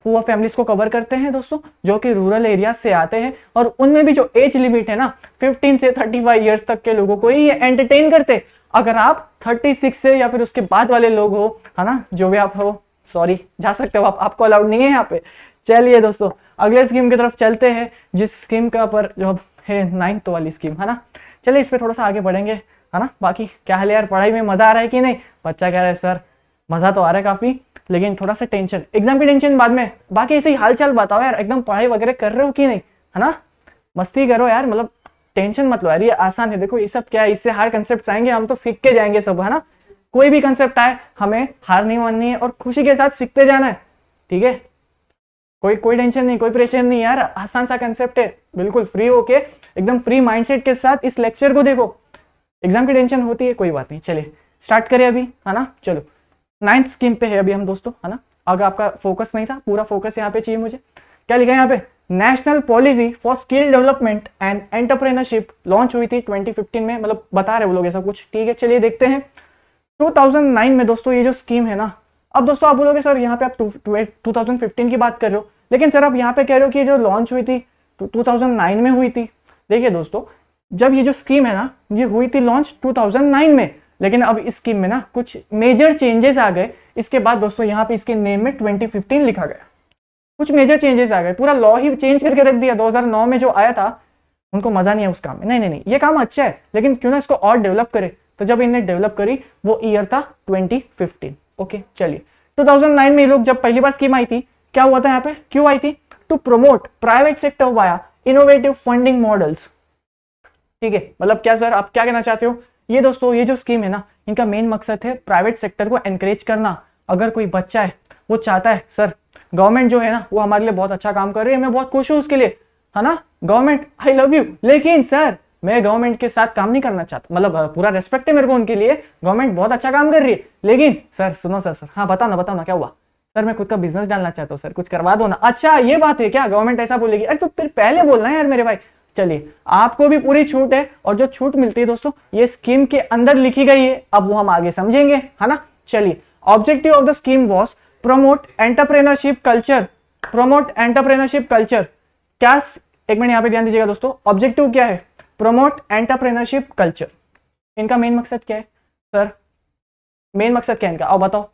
पुअर फैमिलीज को कवर करते हैं दोस्तों, जो कि रूरल एरिया से आते हैं, और उनमें भी जो एज लिमिट है ना 15 से 35 ईयर्स तक के लोगों को ही ये एंटरटेन करते। अगर आप 36 से या फिर उसके बाद वाले लोग हो, है ना, जो भी आप हो, सॉरी जा सकते हो आप, आपको अलाउड नहीं है यहाँ पे। चलिए दोस्तों अगले स्कीम की तरफ चलते हैं, जिस स्कीम का पर जो है 9th वाली स्कीम, है ना। चलिए इस पे थोड़ा सा आगे बढ़ेंगे, है ना। बाकी क्या हाल है यार, पढ़ाई में मजा आ रहा है कि नहीं? बच्चा कह रहा है सर मजा तो आ रहा है काफी, लेकिन थोड़ा सा टेंशन, एग्जाम की टेंशन बाद में, बाकी ऐसे ही हाल चाल बताओ यार, एकदम पढ़ाई वगैरह कर रहे हो कि नहीं, है ना। मस्ती करो यार, मतलब टेंशन मत लो यार, ये आसान है। देखो ये सब क्या है, इससे हार्ड कंसेप्ट आएंगे, हम तो सीख के जाएंगे सब, है ना। कोई भी कंसेप्ट आए हमें हार नहीं माननी है और खुशी के साथ सीखते जाना है, ठीक है। कोई टेंशन नहीं, कोई प्रेशर नहीं यार, आसान सा कंसेप्ट है, बिल्कुल फ्री होके एकदम फ्री माइंडसेट के साथ इस लेक्चर को देखो। एग्जाम की टेंशन होती है, कोई बात नहीं। चलिए स्टार्ट करें अभी, है ना। चलो 9th स्कीम पे है अभी हम दोस्तों, है ना। अगर आपका फोकस नहीं था, पूरा फोकस यहाँ पे चाहिए मुझे। क्या लिखा है यहाँ पे? National policy for skill development and entrepreneurship launch हुई थी 2015 में, मतलब बता रहे वो लोग ऐसा कुछ, ठीक है। चलिए देखते हैं 2009 में दोस्तों ये जो स्कीम है ना। अब दोस्तों आप बोलोगे सर यहाँ पे आप 2015 की बात कर रहे हो, लेकिन सर आप यहाँ पे कह रहे हो कि जो लॉन्च हुई थी 2009 में हुई थी। देखिए दोस्तों, जब ये जो स्कीम है ना ये हुई थी लॉन्च 2009 में, लेकिन अब इस स्कीम में ना कुछ मेजर चेंजेस आ गए। इसके बाद दोस्तों यहाँ पे इसके नेम में 2015 लिखा गया, कुछ मेजर चेंजेस आ गए, पूरा लॉ ही चेंज करके रख दिया। 2009 में जो आया था उनको मजा नहीं है उस काम में, नहीं, ये काम अच्छा है, लेकिन क्यों ना इसको और डेवलप करे। तो जब इन्हें डेवलप करी वो ईयर था 2015। ओके चलिए 2009 में ये लोग जब पहली बार स्कीम आई थी, क्या हुआ था यहाँ पे, क्यों आई थी? To promote private sector via innovative funding models, ठीक है। मतलब क्या सर आप क्या कहना चाहते हो? ये दोस्तों ये जो स्कीम है ना, इनका मेन मकसद है प्राइवेट सेक्टर को एनकरेज करना। अगर कोई बच्चा है वो चाहता है सर गवर्नमेंट जो है ना वो हमारे लिए बहुत अच्छा काम कर रही है, मैं बहुत खुश हूँ उसके लिए, है ना, गवर्नमेंट आई लव यू, लेकिन सर मैं गवर्नमेंट के साथ काम नहीं करना चाहता, मतलब पूरा रेस्पेक्ट है मेरे को उनके लिए, गवर्नमेंट बहुत अच्छा काम कर रही है, लेकिन सर सुनो सर हाँ बताओ ना क्या हुआ? सर मैं खुद का बिजनेस डालना चाहता हूँ सर, कुछ करवा दो ना। अच्छा ये बात है क्या, गवर्नमेंट ऐसा बोलेगी? अरे तो फिर पहले बोलना है यार मेरे भाई। चलिए आपको भी पूरी छूट है, और जो छूट मिलती है दोस्तों ये स्कीम के अंदर लिखी गई है, अब वो हम आगे समझेंगे, है ना। चलिए objective of the scheme was promote entrepreneurship culture, promote entrepreneurship culture. क्या, एक मिनट यहाँ पे ध्यान दीजिएगा दोस्तों, ऑब्जेक्टिव क्या है? Promote entrepreneurship culture. इनका मेन मकसद क्या है सर? मेन मकसद क्या है इनका, आओ बताओ।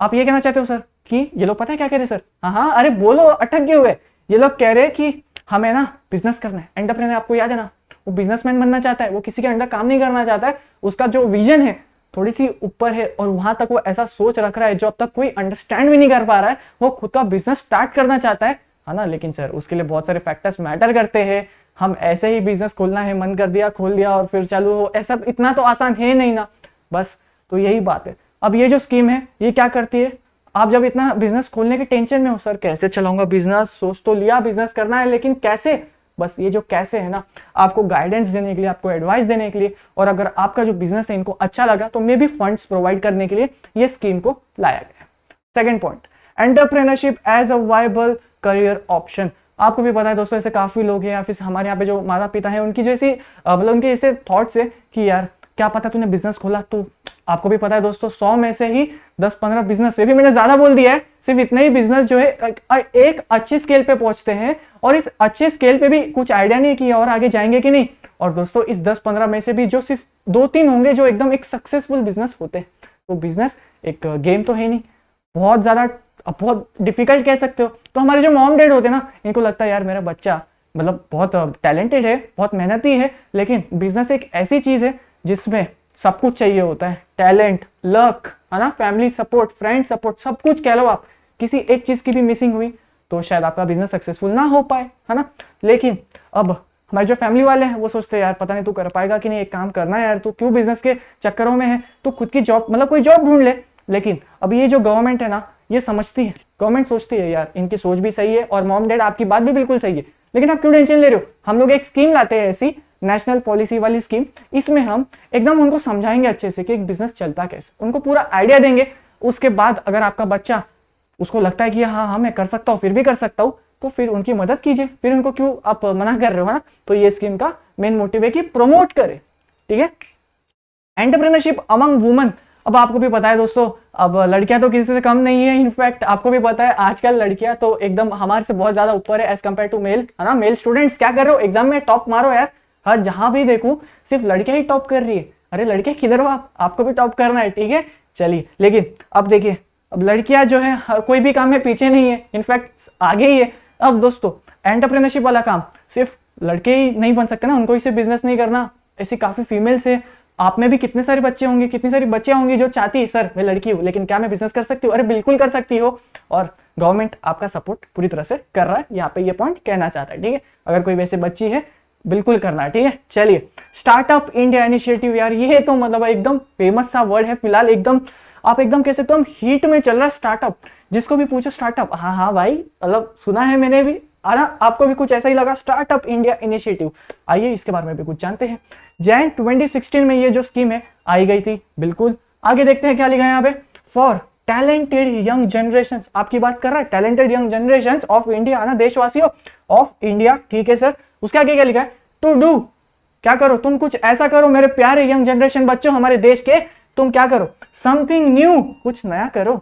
आप ये कहना चाहते हो सर कि ये लोग पता है क्या कह रहे सर? हाँ अरे बोलो, अटक गए हुए। ये लोग कह रहे हैं कि हमें ना बिजनेस करना है। एंटरप्रेन्योर आपको याद है ना, वो बिजनेसमैन बनना चाहता है, वो किसी के अंडर काम नहीं करना चाहता है, उसका जो विजन है थोड़ी सी ऊपर है और वहां तक वो ऐसा सोच रख रहा है जो अब तक कोई अंडरस्टैंड भी नहीं कर पा रहा है। वो खुद का बिजनेस स्टार्ट करना चाहता है ना, लेकिन सर उसके लिए बहुत सारे फैक्टर्स मैटर करते हैं। हम ऐसे ही बिजनेस खोलना है, मन कर दिया खोल दिया और फिर चालू हो, ऐसा इतना तो आसान है नहीं ना बस। तो यही बात है। अब ये जो स्कीम है ये क्या करती है, आप जब इतना बिजनेस खोलने के टेंशन में हो, सर कैसे चलाऊंगा बिजनेस, सोच तो लिया बिजनेस करना है लेकिन कैसे, बस ये जो कैसे है ना, आपको गाइडेंस देने के लिए, आपको एडवाइस देने के लिए, और अगर आपका जो बिजनेस है इनको अच्छा लगा तो मे बी फंड्स प्रोवाइड करने के लिए ये स्कीम को लाया गया। Second point, entrepreneurship as a viable career option. आपको भी पता है दोस्तों, ऐसे काफी लोग हैं या फिर हमारे यहाँ पे जो माता पिता हैं उनकी जो ऐसी मतलब उनके ऐसे थॉट्स है कि यार क्या पता तूने बिजनेस खोला तो, आपको भी पता है दोस्तों 100 में से ही 10-15 बिजनेस, ये भी मैंने ज्यादा बोल दिया है, सिर्फ इतने ही बिजनेस जो है एक अच्छी स्केल पे पहुंचते हैं और इस अच्छे स्केल पे भी कुछ आइडिया नहीं किया और आगे जाएंगे कि नहीं। और दोस्तों इस 10-15 में से भी जो सिर्फ 2-3 होंगे जो एकदम एक सक्सेसफुल बिजनेस होते हैं। तो बिजनेस एक गेम तो है नहीं, बहुत ज्यादा बहुत डिफिकल्ट कह सकते हो। तो हमारे जो मॉम डैड होते हैं ना, इनको लगता है यार मेरा बच्चा मतलब बहुत टैलेंटेड है, बहुत मेहनती है, लेकिन बिजनेस एक ऐसी चीज है जिसमें सब कुछ चाहिए होता है, टैलेंट, लक, है ना, फैमिली सपोर्ट, फ्रेंड सपोर्ट, सब कुछ कह लो आप। किसी एक चीज की भी मिसिंग हुई तो शायद आपका बिजनेस सक्सेसफुल ना हो पाए, है ना। लेकिन अब हमारे जो फैमिली वाले हैं वो सोचते हैं यार पता नहीं तू कर पाएगा कि नहीं, एक काम करना है यार, तू क्यों बिजनेस के चक्करों में है, तो खुद की जॉब मतलब कोई जॉब ढूंढ ले। लेकिन अब ये जो गवर्नमेंट है ना, ये समझती है, गवर्नमेंट सोचती है यार इनकी सोच भी सही है और मॉम डैड आपकी बात भी बिल्कुल सही है, लेकिन आप क्यों टेंशन ले रहे हो, हम लोग एक स्कीम लाते हैं ऐसी नेशनल पॉलिसी वाली स्कीम। इसमें हम एकदम उनको समझाएंगे अच्छे से कि एक बिजनेस चलता कैसे, उनको पूरा आइडिया देंगे। उसके बाद अगर आपका बच्चा उसको लगता है कि हाँ हाँ मैं कर सकता हूँ, फिर भी कर सकता हूँ, तो फिर उनकी मदद कीजिए, फिर उनको क्यों आप मना कर रहे हो, है ना। तो ये स्कीम का मेन मोटिव है कि प्रमोट करे, ठीक है। एंटरप्रेन्योरशिप अमंग वुमेन, अब आपको भी पता है दोस्तों, अब लड़कियां तो किसी से कम नहीं है। इनफैक्ट आपको भी पता है आजकल लड़कियां तो एकदम हमारे से बहुत ज्यादा ऊपर है एज कम्पेयर टू मेल, है ना। मेल स्टूडेंट्स क्या कर रहे हो, एग्जाम में टॉप मारो यार, हर जहां भी देखूं सिर्फ लड़कियां ही टॉप कर रही है। अरे लड़कियां किधर हो आप, आपको भी टॉप करना है, ठीक है। चलिए, लेकिन अब देखिए, अब लड़कियां जो है कोई भी काम में पीछे नहीं है, इनफैक्ट आगे ही है। अब दोस्तों एंटरप्रेन्योरशिप वाला काम सिर्फ लड़के ही नहीं बन सकते ना, उनको इसे बिजनेस नहीं करना, ऐसी काफी फीमेल्स है। आप में भी कितने सारे बच्चे होंगे, कितनी सारी बच्चियां होंगी जो चाहती है सर मैं लड़की हूँ लेकिन क्या मैं बिजनेस कर सकती हूँ। अरे बिल्कुल कर सकती हो, और गवर्नमेंट आपका सपोर्ट पूरी तरह से कर रहा है, यहाँ पे ये पॉइंट कहना चाहता है, ठीक है। अगर कोई वैसे बच्ची है बिल्कुल करना है, ठीक है। चलिए, स्टार्टअप इंडिया इनिशिएटिव, यार ये तो मतलब एकदम फेमस सा वर्ड है फिलहाल, एकदम आप एकदम कह सकते हो हम हीट में चल रहा है स्टार्टअप। जिसको भी पूछो स्टार्टअप, हाँ हाँ भाई मतलब सुना है मैंने भी, आना आपको भी कुछ ऐसा ही लगा, स्टार्टअप इंडिया इनिशिएटिव। आइए इसके बारे में भी कुछ जानते हैं। जैन 2016 में ये जो स्कीम है आई गई थी, बिल्कुल। आगे देखते हैं क्या लिखा है यहाँ पे, फॉर टैलेंटेड यंग जनरेशन, आपकी बात कर रहा है talented young generation of India, आना देशवासियों ऑफ इंडिया, ठीक है सर। उसके आगे क्या लिखा है, टू डू, क्या करो तुम, कुछ ऐसा करो मेरे प्यारे यंग जनरेशन बच्चों हमारे देश के, तुम क्या करो, समथिंग न्यू, कुछ नया करो,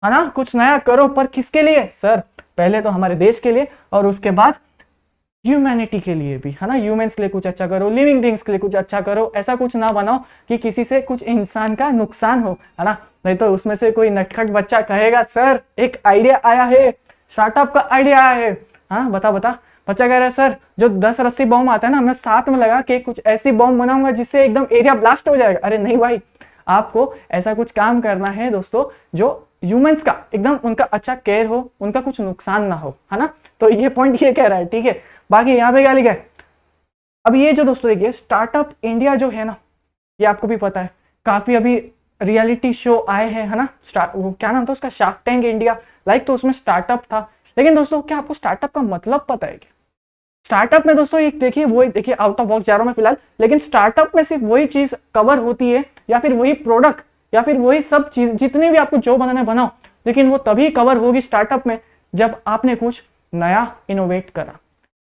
है ना, कुछ नया करो। पर किसके लिए सर, पहले तो हमारे देश के लिए और उसके बाद ह्यूमैनिटी के लिए भी, है ना। ह्यूमंस के लिए कुछ अच्छा करो, लिविंग थिंग्स के लिए कुछ अच्छा करो। ऐसा कुछ ना बनाओ कि किसी से कुछ इंसान का नुकसान हो, है ना। नहीं तो उसमें से कोई नटखट बच्चा कहेगा सर एक आइडिया आया है, स्टार्टअप का आइडिया आया है, हाँ बता बता। बच्चा कह रहा है सर जो 10 रस्सी बॉम्ब आता है ना, मैं साथ में लगा के कुछ ऐसी बॉम्ब बनाऊंगा जिससे एकदम एरिया ब्लास्ट हो जाएगा। अरे नहीं भाई, आपको ऐसा कुछ काम करना है दोस्तों जो ह्यूमंस का एकदम उनका अच्छा केयर हो, उनका कुछ नुकसान ना हो, है ना। तो ये पॉइंट ये कह रहा है, ठीक है। बाकी यहाँ पे क्या लिखा है, अब ये जो दोस्तों देखिए स्टार्टअप इंडिया जो है ना, ये आपको भी पता है काफी अभी रियलिटी शो आए हैं, है ना। वो क्या नाम था उसका, शार्क टैंक इंडिया लाइक, तो उसमें स्टार्टअप था। लेकिन दोस्तों क्या आपको स्टार्टअप का मतलब पता है क्या? स्टार्टअप में दोस्तों एक देखिए, वो देखिए आउट ऑफ बॉक्स जा रहा हूं मैं फिलहाल, लेकिन स्टार्टअप में सिर्फ वही चीज कवर होती है या फिर वही प्रोडक्ट या फिर वही सब चीज, जितनी भी आपको जो बनाना है बनाओ, लेकिन वो तभी कवर होगी स्टार्टअप में जब आपने कुछ नया इनोवेट करा,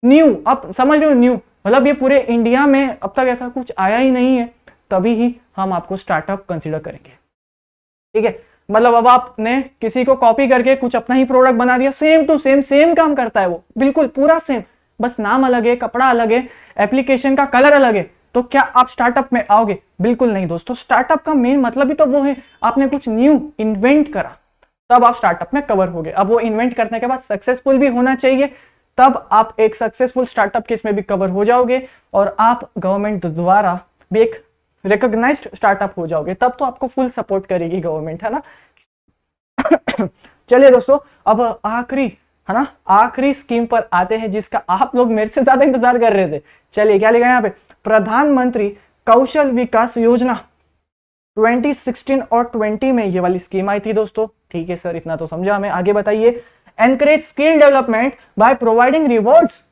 न्यू। आप समझ रहे हो, न्यू मतलब ये पूरे इंडिया में अब तक ऐसा कुछ आया ही नहीं है, तभी ही हम आपको स्टार्टअप कंसीडर करेंगे, ठीक है। मतलब अब आपने किसी को कॉपी करके कुछ अपना ही प्रोडक्ट बना दिया, सेम टू सेम, सेम काम करता है वो, बिल्कुल पूरा सेम, बस नाम अलग है, कपड़ा अलग है, एप्लीकेशन का कलर अलग है, तो क्या आप स्टार्टअप में आओगे? बिल्कुल नहीं दोस्तों। स्टार्टअप का मेन मतलब ही तो वो है, आपने कुछ न्यू इन्वेंट करा, तब आप स्टार्टअप में कवर होगे। अब वो इन्वेंट करने के बाद सक्सेसफुल भी होना चाहिए, तब आप एक सक्सेसफुल स्टार्टअप के इसमें भी कवर हो जाओगे और आप गवर्नमेंट द्वारा भी एक रिकॉग्नाइज्ड स्टार्टअप हो जाओगे, तब तो आपको फुल सपोर्ट करेगी गवर्नमेंट, है ना। चलिए दोस्तों, अब आखिरी, है ना, आखिरी स्कीम पर आते हैं जिसका आप लोग मेरे से ज्यादा इंतजार कर रहे थे। चलिए, क्या लिखा है यहाँ पे, प्रधानमंत्री कौशल विकास योजना 2016 और 20 में ये वाली स्कीम आई थी दोस्तों। ठीक है सर, इतना तो समझा हमें, आगे बताइए। Encourage skill development by providing rewards,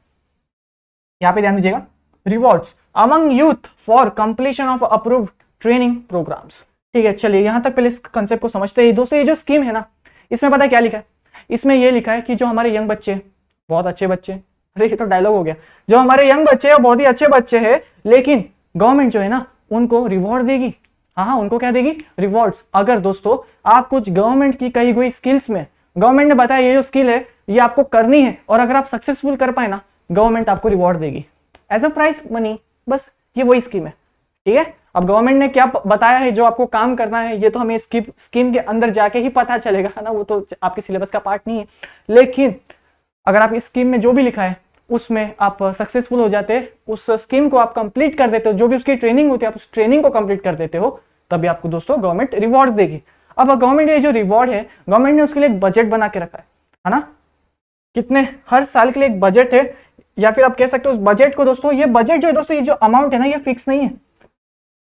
यहाँ पे ध्यान दीजिएगा, rewards among youth for completion of approved training programs. ठीक है, चलिए यहाँ तक पहले इस कंसेप्ट को समझते हैं दोस्तों। ये जो स्कीम है ना, इसमें पता है क्या लिखा है, इसमें ये लिखा है कि जो हमारे यंग बच्चे, बहुत अच्छे बच्चे, अरे ये तो डायलॉग हो गया, जो हमारे यंग बच्चे हैं बहुत ही अच्छे बच्चे हैं, लेकिन गवर्नमेंट जो है ना उनको रिवॉर्ड देगी। हाँ, उनको क्या देगी, रिवॉर्ड्स। अगर दोस्तों आप कुछ गवर्नमेंट की कही हुई स्किल्स में, गवर्नमेंट ने बताया ये जो स्किल है ये आपको करनी है, और अगर आप सक्सेसफुल कर पाए ना, गवर्नमेंट आपको रिवॉर्ड देगी एज अ प्राइस मनी, बस ये वही स्कीम है। ठीक है, अब गवर्नमेंट ने क्या बताया है जो आपको काम करना है, ये तो हमें स्कीम के अंदर जाके ही पता चलेगा, है ना, वो तो आपके सिलेबस का पार्ट नहीं है। लेकिन अगर आप इस स्कीम में जो भी लिखा है उसमें आप सक्सेसफुल हो जाते, उस स्कीम को आप कंप्लीट कर देते हो, जो भी उसकी ट्रेनिंग होती है आप उस ट्रेनिंग को कंप्लीट कर देते हो, तभी आपको दोस्तों गवर्नमेंट रिवॉर्ड देगी। अब गवर्नमेंट ये जो रिवॉर्ड है, गवर्नमेंट ने उसके लिए एक बजट बना के रखा है ना, कितने, हर साल के लिए एक बजट है, या फिर आप कह सकते हो उस बजट को दोस्तों, ये बजट जो है दोस्तों, ये जो अमाउंट है ना, ये फिक्स नहीं है,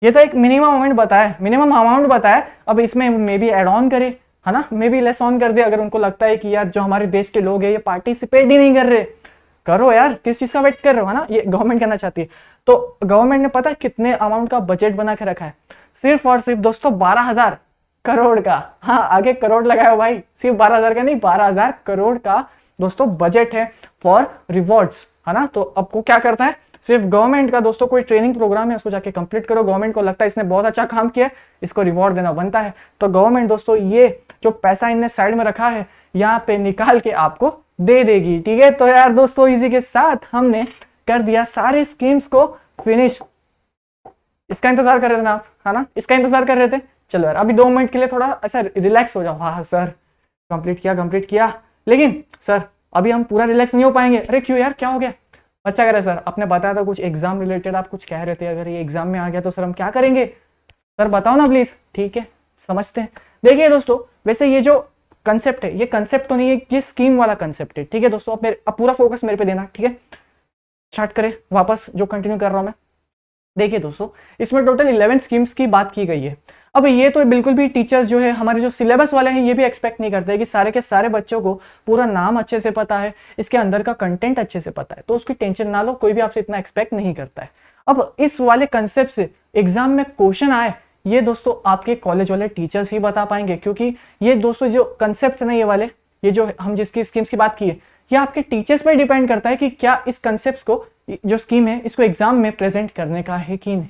ये तो एक मिनिमम अमाउंट बताया, मिनिमम अमाउंट बताया। अब इसमें मे बी एड ऑन करे, है ना, मे बी लेस ऑन कर दे, अगर उनको लगता है कि यार जो हमारे देश के लोग हैं ये पार्टिसिपेट ही नहीं कर रहे, करो यार, किस चीज का वेट कर रहे हो, है ना, ये गवर्नमेंट कहना चाहती है। तो गवर्नमेंट ने पता है कितने अमाउंट का बजट बना के रखा है, सिर्फ और सिर्फ दोस्तों 12,000 करोड़ का। हाँ, आगे करोड़ लगाओ भाई, सिर्फ 12,000 का नहीं, 12,000 करोड़ का दोस्तों बजट है फॉर रिवॉर्ड्स, है ना। तो आपको क्या करता है, सिर्फ गवर्नमेंट का दोस्तों कोई ट्रेनिंग प्रोग्राम है उसको जाके कंप्लीट करो, गवर्नमेंट को लगता है इसने बहुत अच्छा काम किया, इसको रिवॉर्ड देना बनता है, तो गवर्नमेंट दोस्तों ये जो पैसा इनने साइड में रखा है यहाँ पे निकाल के आपको दे देगी। ठीक है, तो यार दोस्तों इसी के साथ हमने कर दिया सारे स्कीम्स को फिनिश। इसका इंतजार कर रहे थे ना आप, है ना, इसका इंतजार कर रहे थे। चलो यार अभी 2 मिनट के लिए थोड़ा ऐसा रिलैक्स हो जाओ। हाँ सर, कंप्लीट किया, लेकिन सर अभी हम पूरा रिलैक्स नहीं हो पाएंगे। अरे क्यों यार, क्या हो गया? बच्चा कह रहा है सर आपने बताया था कुछ एग्जाम रिलेटेड, आप कुछ कह रहे थे, अगर ये एग्जाम में आ गया तो सर हम क्या करेंगे? सर बताओ ना प्लीज। ठीक है, समझते हैं। देखिए दोस्तों, वैसे ये जो कंसेप्ट है, ये कंसेप्ट तो नहीं है, ये स्कीम वाला कंसेप्ट है। ठीक है दोस्तों, अब पूरा फोकस मेरे पे देना। ठीक है, स्टार्ट करें वापस जो कंटिन्यू कर रहा हूं मैं। देखिए दोस्तों, इसमें टोटल 11 स्कीम्स की बात की गई है। अब ये तो बिल्कुल भी टीचर्स जो है हमारे जो सिलेबस वाले हैं ये भी एक्सपेक्ट नहीं करते कि सारे के सारे बच्चों को पूरा नाम अच्छे से पता है, इसके अंदर का कंटेंट अच्छे से पता है, तो उसकी टेंशन ना लो, कोई भी आपसे इतना एक्सपेक्ट नहीं करता है। अब इस वाले कंसेप्ट से एग्जाम में क्वेश्चन आए, ये दोस्तों आपके कॉलेज वाले टीचर्स ही बता पाएंगे, क्योंकि ये दोस्तों जो कंसेप्ट है ये वाले, ये जो हम जिसकी स्कीम्स की बात की है, ये आपके टीचर्स पर डिपेंड करता है कि क्या इस कंसेप्ट को, जो स्कीम है, इसको एग्जाम में प्रेजेंट करने का है कि नहीं।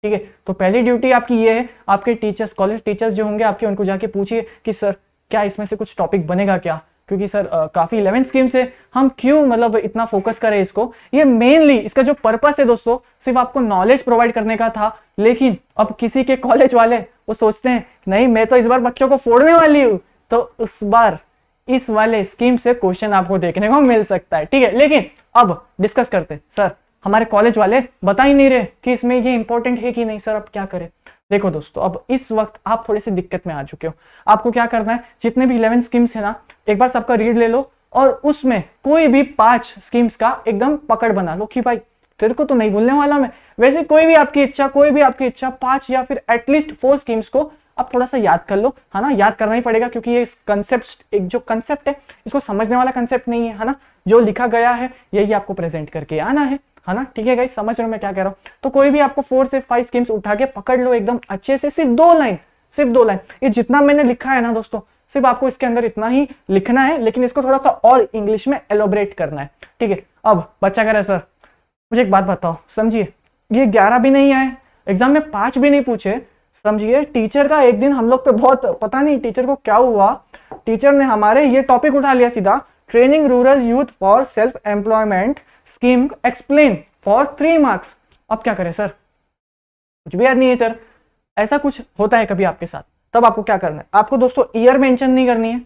ठीक है, तो पहली ड्यूटी आपकी ये है, आपके टीचर्स, कॉलेज टीचर्स जो होंगे आपके, उनको जाके पूछिए कि सर क्या इसमें से कुछ टॉपिक बनेगा क्या, क्योंकि सर काफी 11 स्कीम्स है, हम क्यों मतलब इतना फोकस करें इसको। ये मेनली इसका जो पर्पस है दोस्तों, सिर्फ आपको नॉलेज प्रोवाइड करने का था, लेकिन अब किसी के कॉलेज वाले वो सोचते हैं नहीं मैं तो इस बार बच्चों को फोड़ने वाली हूँ, तो उस बार इस वाले स्कीम से क्वेश्चन आपको देखने को मिल सकता है। ठीक है, लेकिन अब डिस्कस करते, सर हमारे कॉलेज वाले बता ही नहीं रहे कि इसमें ये इंपॉर्टेंट है कि नहीं, सर अब क्या करें। देखो दोस्तों, अब इस वक्त आप थोड़ी सी दिक्कत में आ चुके हो। आपको क्या करना है, जितने भी 11 स्कीम्स है ना, एक बार सबका रीड ले लो और उसमें कोई भी 5 स्कीम्स का एकदम पकड़ बना लो कि भाई तेरे को तो नहीं भूलने वाला मैं। वैसे कोई भी आपकी इच्छा 5 या फिर एटलीस्ट 4 स्कीम्स को आप थोड़ा सा याद कर लो, है ना, याद करना ही पड़ेगा, क्योंकि ये कंसेप्ट, एक जो कंसेप्ट है इसको समझने वाला कंसेप्ट नहीं है ना, जो लिखा गया है यही आपको प्रेजेंट करके आना है ना। ठीक है गाइस, समझ रहे हो मैं क्या कह रहा हूँ? तो कोई भी आपको 4 से 5 स्कीम्स उठा के पकड़ लो एकदम अच्छे से, सिर्फ 2 लाइन। ये जितना मैंने लिखा है ना दोस्तों, सिर्फ आपको इसके अंदर इतना ही लिखना है, लेकिन इसको थोड़ा सा और इंग्लिश में एलोबरेट करना है। ठीक है, अब बच्चा कह रहा है सर मुझे एक बात बताओ, समझिए ये 11 भी नहीं आए, एग्जाम में 5 भी नहीं पूछे, समझिए टीचर का एक दिन हम लोग पे बहुत, पता नहीं टीचर को क्या हुआ, टीचर ने हमारे ये टॉपिक उठा लिया सीधा, training rural youth for self employment scheme explain for 3 marks. अब क्या करें सर, कुछ भी याद नहीं है सर, ऐसा कुछ होता है कभी आपके साथ, तब आपको क्या करना है, आपको दोस्तों ईयर मेंशन नहीं करनी है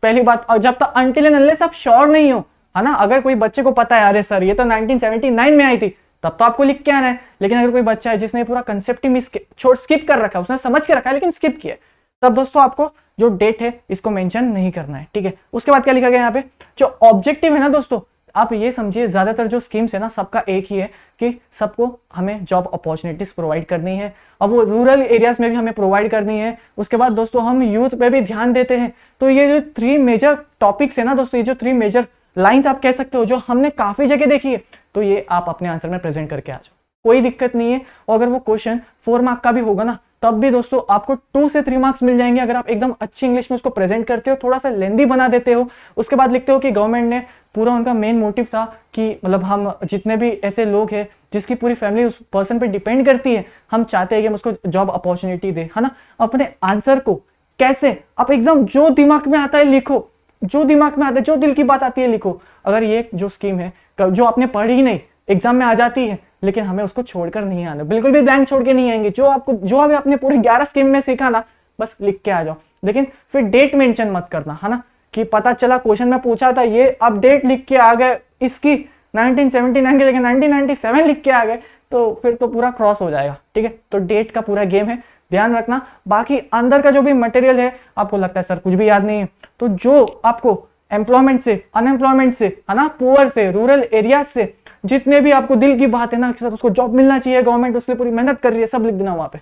पहली बात। और जब तक अनटिल एंड अनलेस आप श्योर नहीं हो, है ना, अगर कोई बच्चे को पता है अरे सर ये तो 1979 में आई थी, तब तो आपको लिख के आना है। लेकिन अगर कोई बच्चा है जिसने पूरा कंसेप्ट ही स्किप कर रखा है, उसने समझ के रखा है लेकिन स्किप किया, तब दोस्तों आपको जो डेट है इसको मेंशन नहीं करना है, ठीक है। उसके बाद क्या लिखा गया यहाँ पे, जो ऑब्जेक्टिव है ना दोस्तों, आप ये समझिए ज्यादातर जो स्कीम्स है ना सबका एक ही है कि सबको हमें जॉब अपॉर्चुनिटीज प्रोवाइड करनी है। अब वो रूरल एरियाज में भी हमें प्रोवाइड करनी है। उसके बाद दोस्तों हम यूथ पे भी ध्यान देते हैं। तो ये जो 3 मेजर टॉपिक्स है ना दोस्तों, ये जो 3 मेजर लाइंस आप कह सकते हो जो हमने काफी जगह देखी है, तो ये आप अपने आंसर में प्रेजेंट करके आ जाओ, कोई दिक्कत नहीं है। और अगर वो क्वेश्चन 4 मार्क का भी होगा ना, तब भी दोस्तों आपको 2 से 3 मार्क्स मिल जाएंगे अगर आप एकदम अच्छी इंग्लिश में उसको प्रेजेंट करते हो, थोड़ा सा लेंदी बना देते हो। उसके बाद लिखते हो कि गवर्नमेंट ने पूरा, उनका मेन मोटिव था कि मतलब हम जितने भी ऐसे लोग हैं जिसकी पूरी फैमिली उस पर्सन पे डिपेंड करती है, हम चाहते हैं कि हम उसको जॉब अपॉर्चुनिटी दे, है ना। अपने आंसर को कैसे आप एकदम जो दिमाग में आता है लिखो, जो दिमाग में आता है, जो दिल की बात आती है लिखो। अगर ये जो स्कीम है जो आपने पढ़ी ही नहीं, एग्जाम में आ जाती है, लेकिन हमें उसको छोड़कर नहीं आना, बिल्कुल भी ब्लैंक छोड़ के नहीं आएंगे। जो अभी आपने पूरी 11 स्कीम में सीखा ना, बस लिख के आ जाओ। लेकिन फिर डेट मेंशन मत करना, है ना, कि पता चला क्वेश्चन में पूछा था ये, अब डेट लिख के आ गए इसकी 1979 की जगह 1997 लिख के आ गए, तो फिर तो पूरा क्रॉस हो जाएगा, ठीक है। तो डेट का पूरा गेम है, ध्यान रखना। बाकी अंदर का जो भी मटेरियल है, आपको लगता है सर कुछ भी याद नहीं है, तो जो आपको एम्प्लॉयमेंट से, अनएम्प्लॉयमेंट से, है ना, पुअर से, रूरल एरिया से, जितने भी आपको दिल की बात है ना कि सर उसको जॉब मिलना चाहिए, गवर्नमेंट उसके लिए पूरी मेहनत कर रही है, सब लिख देना वहां पे,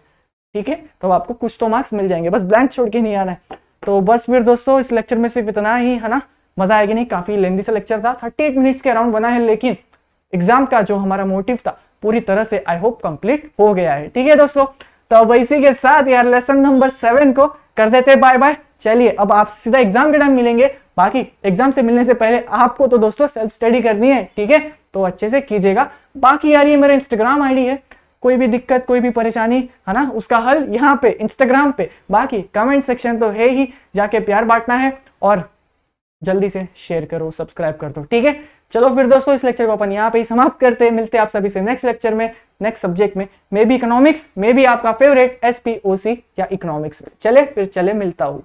ठीक है। तो आपको कुछ तो मार्क्स मिल जाएंगे, बस ब्लैंक छोड़ के नहीं आना है। तो बस फिर दोस्तों इस लेक्चर में सिर्फ इतना ही, है ना। मजा आएगी नहीं, काफी लेंदी सा लेक्चर था, 38 मिनट्स के अराउंड बना है, लेकिन एग्जाम का जो हमारा मोटिव था पूरी तरह से आई होप कंप्लीट हो गया है, ठीक है दोस्तों। तो अब इसी के साथ यार लेसन नंबर 7 को कर देते बाय बाय। चलिए अब आप सीधा एग्जाम के टाइम मिलेंगे। बाकी एग्जाम से मिलने से पहले आपको तो दोस्तों सेल्फ स्टडी करनी है, ठीक है, तो अच्छे से कीजिएगा। बाकी यार ये मेरा इंस्टाग्राम आईडी है, कोई भी दिक्कत, कोई भी परेशानी, है ना, उसका हल यहाँ पे इंस्टाग्राम पे। बाकी कमेंट सेक्शन तो है ही, जाके प्यार बांटना है और जल्दी से शेयर करो, सब्सक्राइब कर दो, ठीक है। चलो फिर दोस्तों इस लेक्चर को अपन यहाँ पे ही समाप्त करते हैं। मिलते हैं आप सभी से नेक्स्ट लेक्चर में, नेक्स्ट सब्जेक्ट में, may be economics, may be आपका फेवरेट SPOC या इकोनॉमिक्स में। चले फिर, चले मिलता हूँ।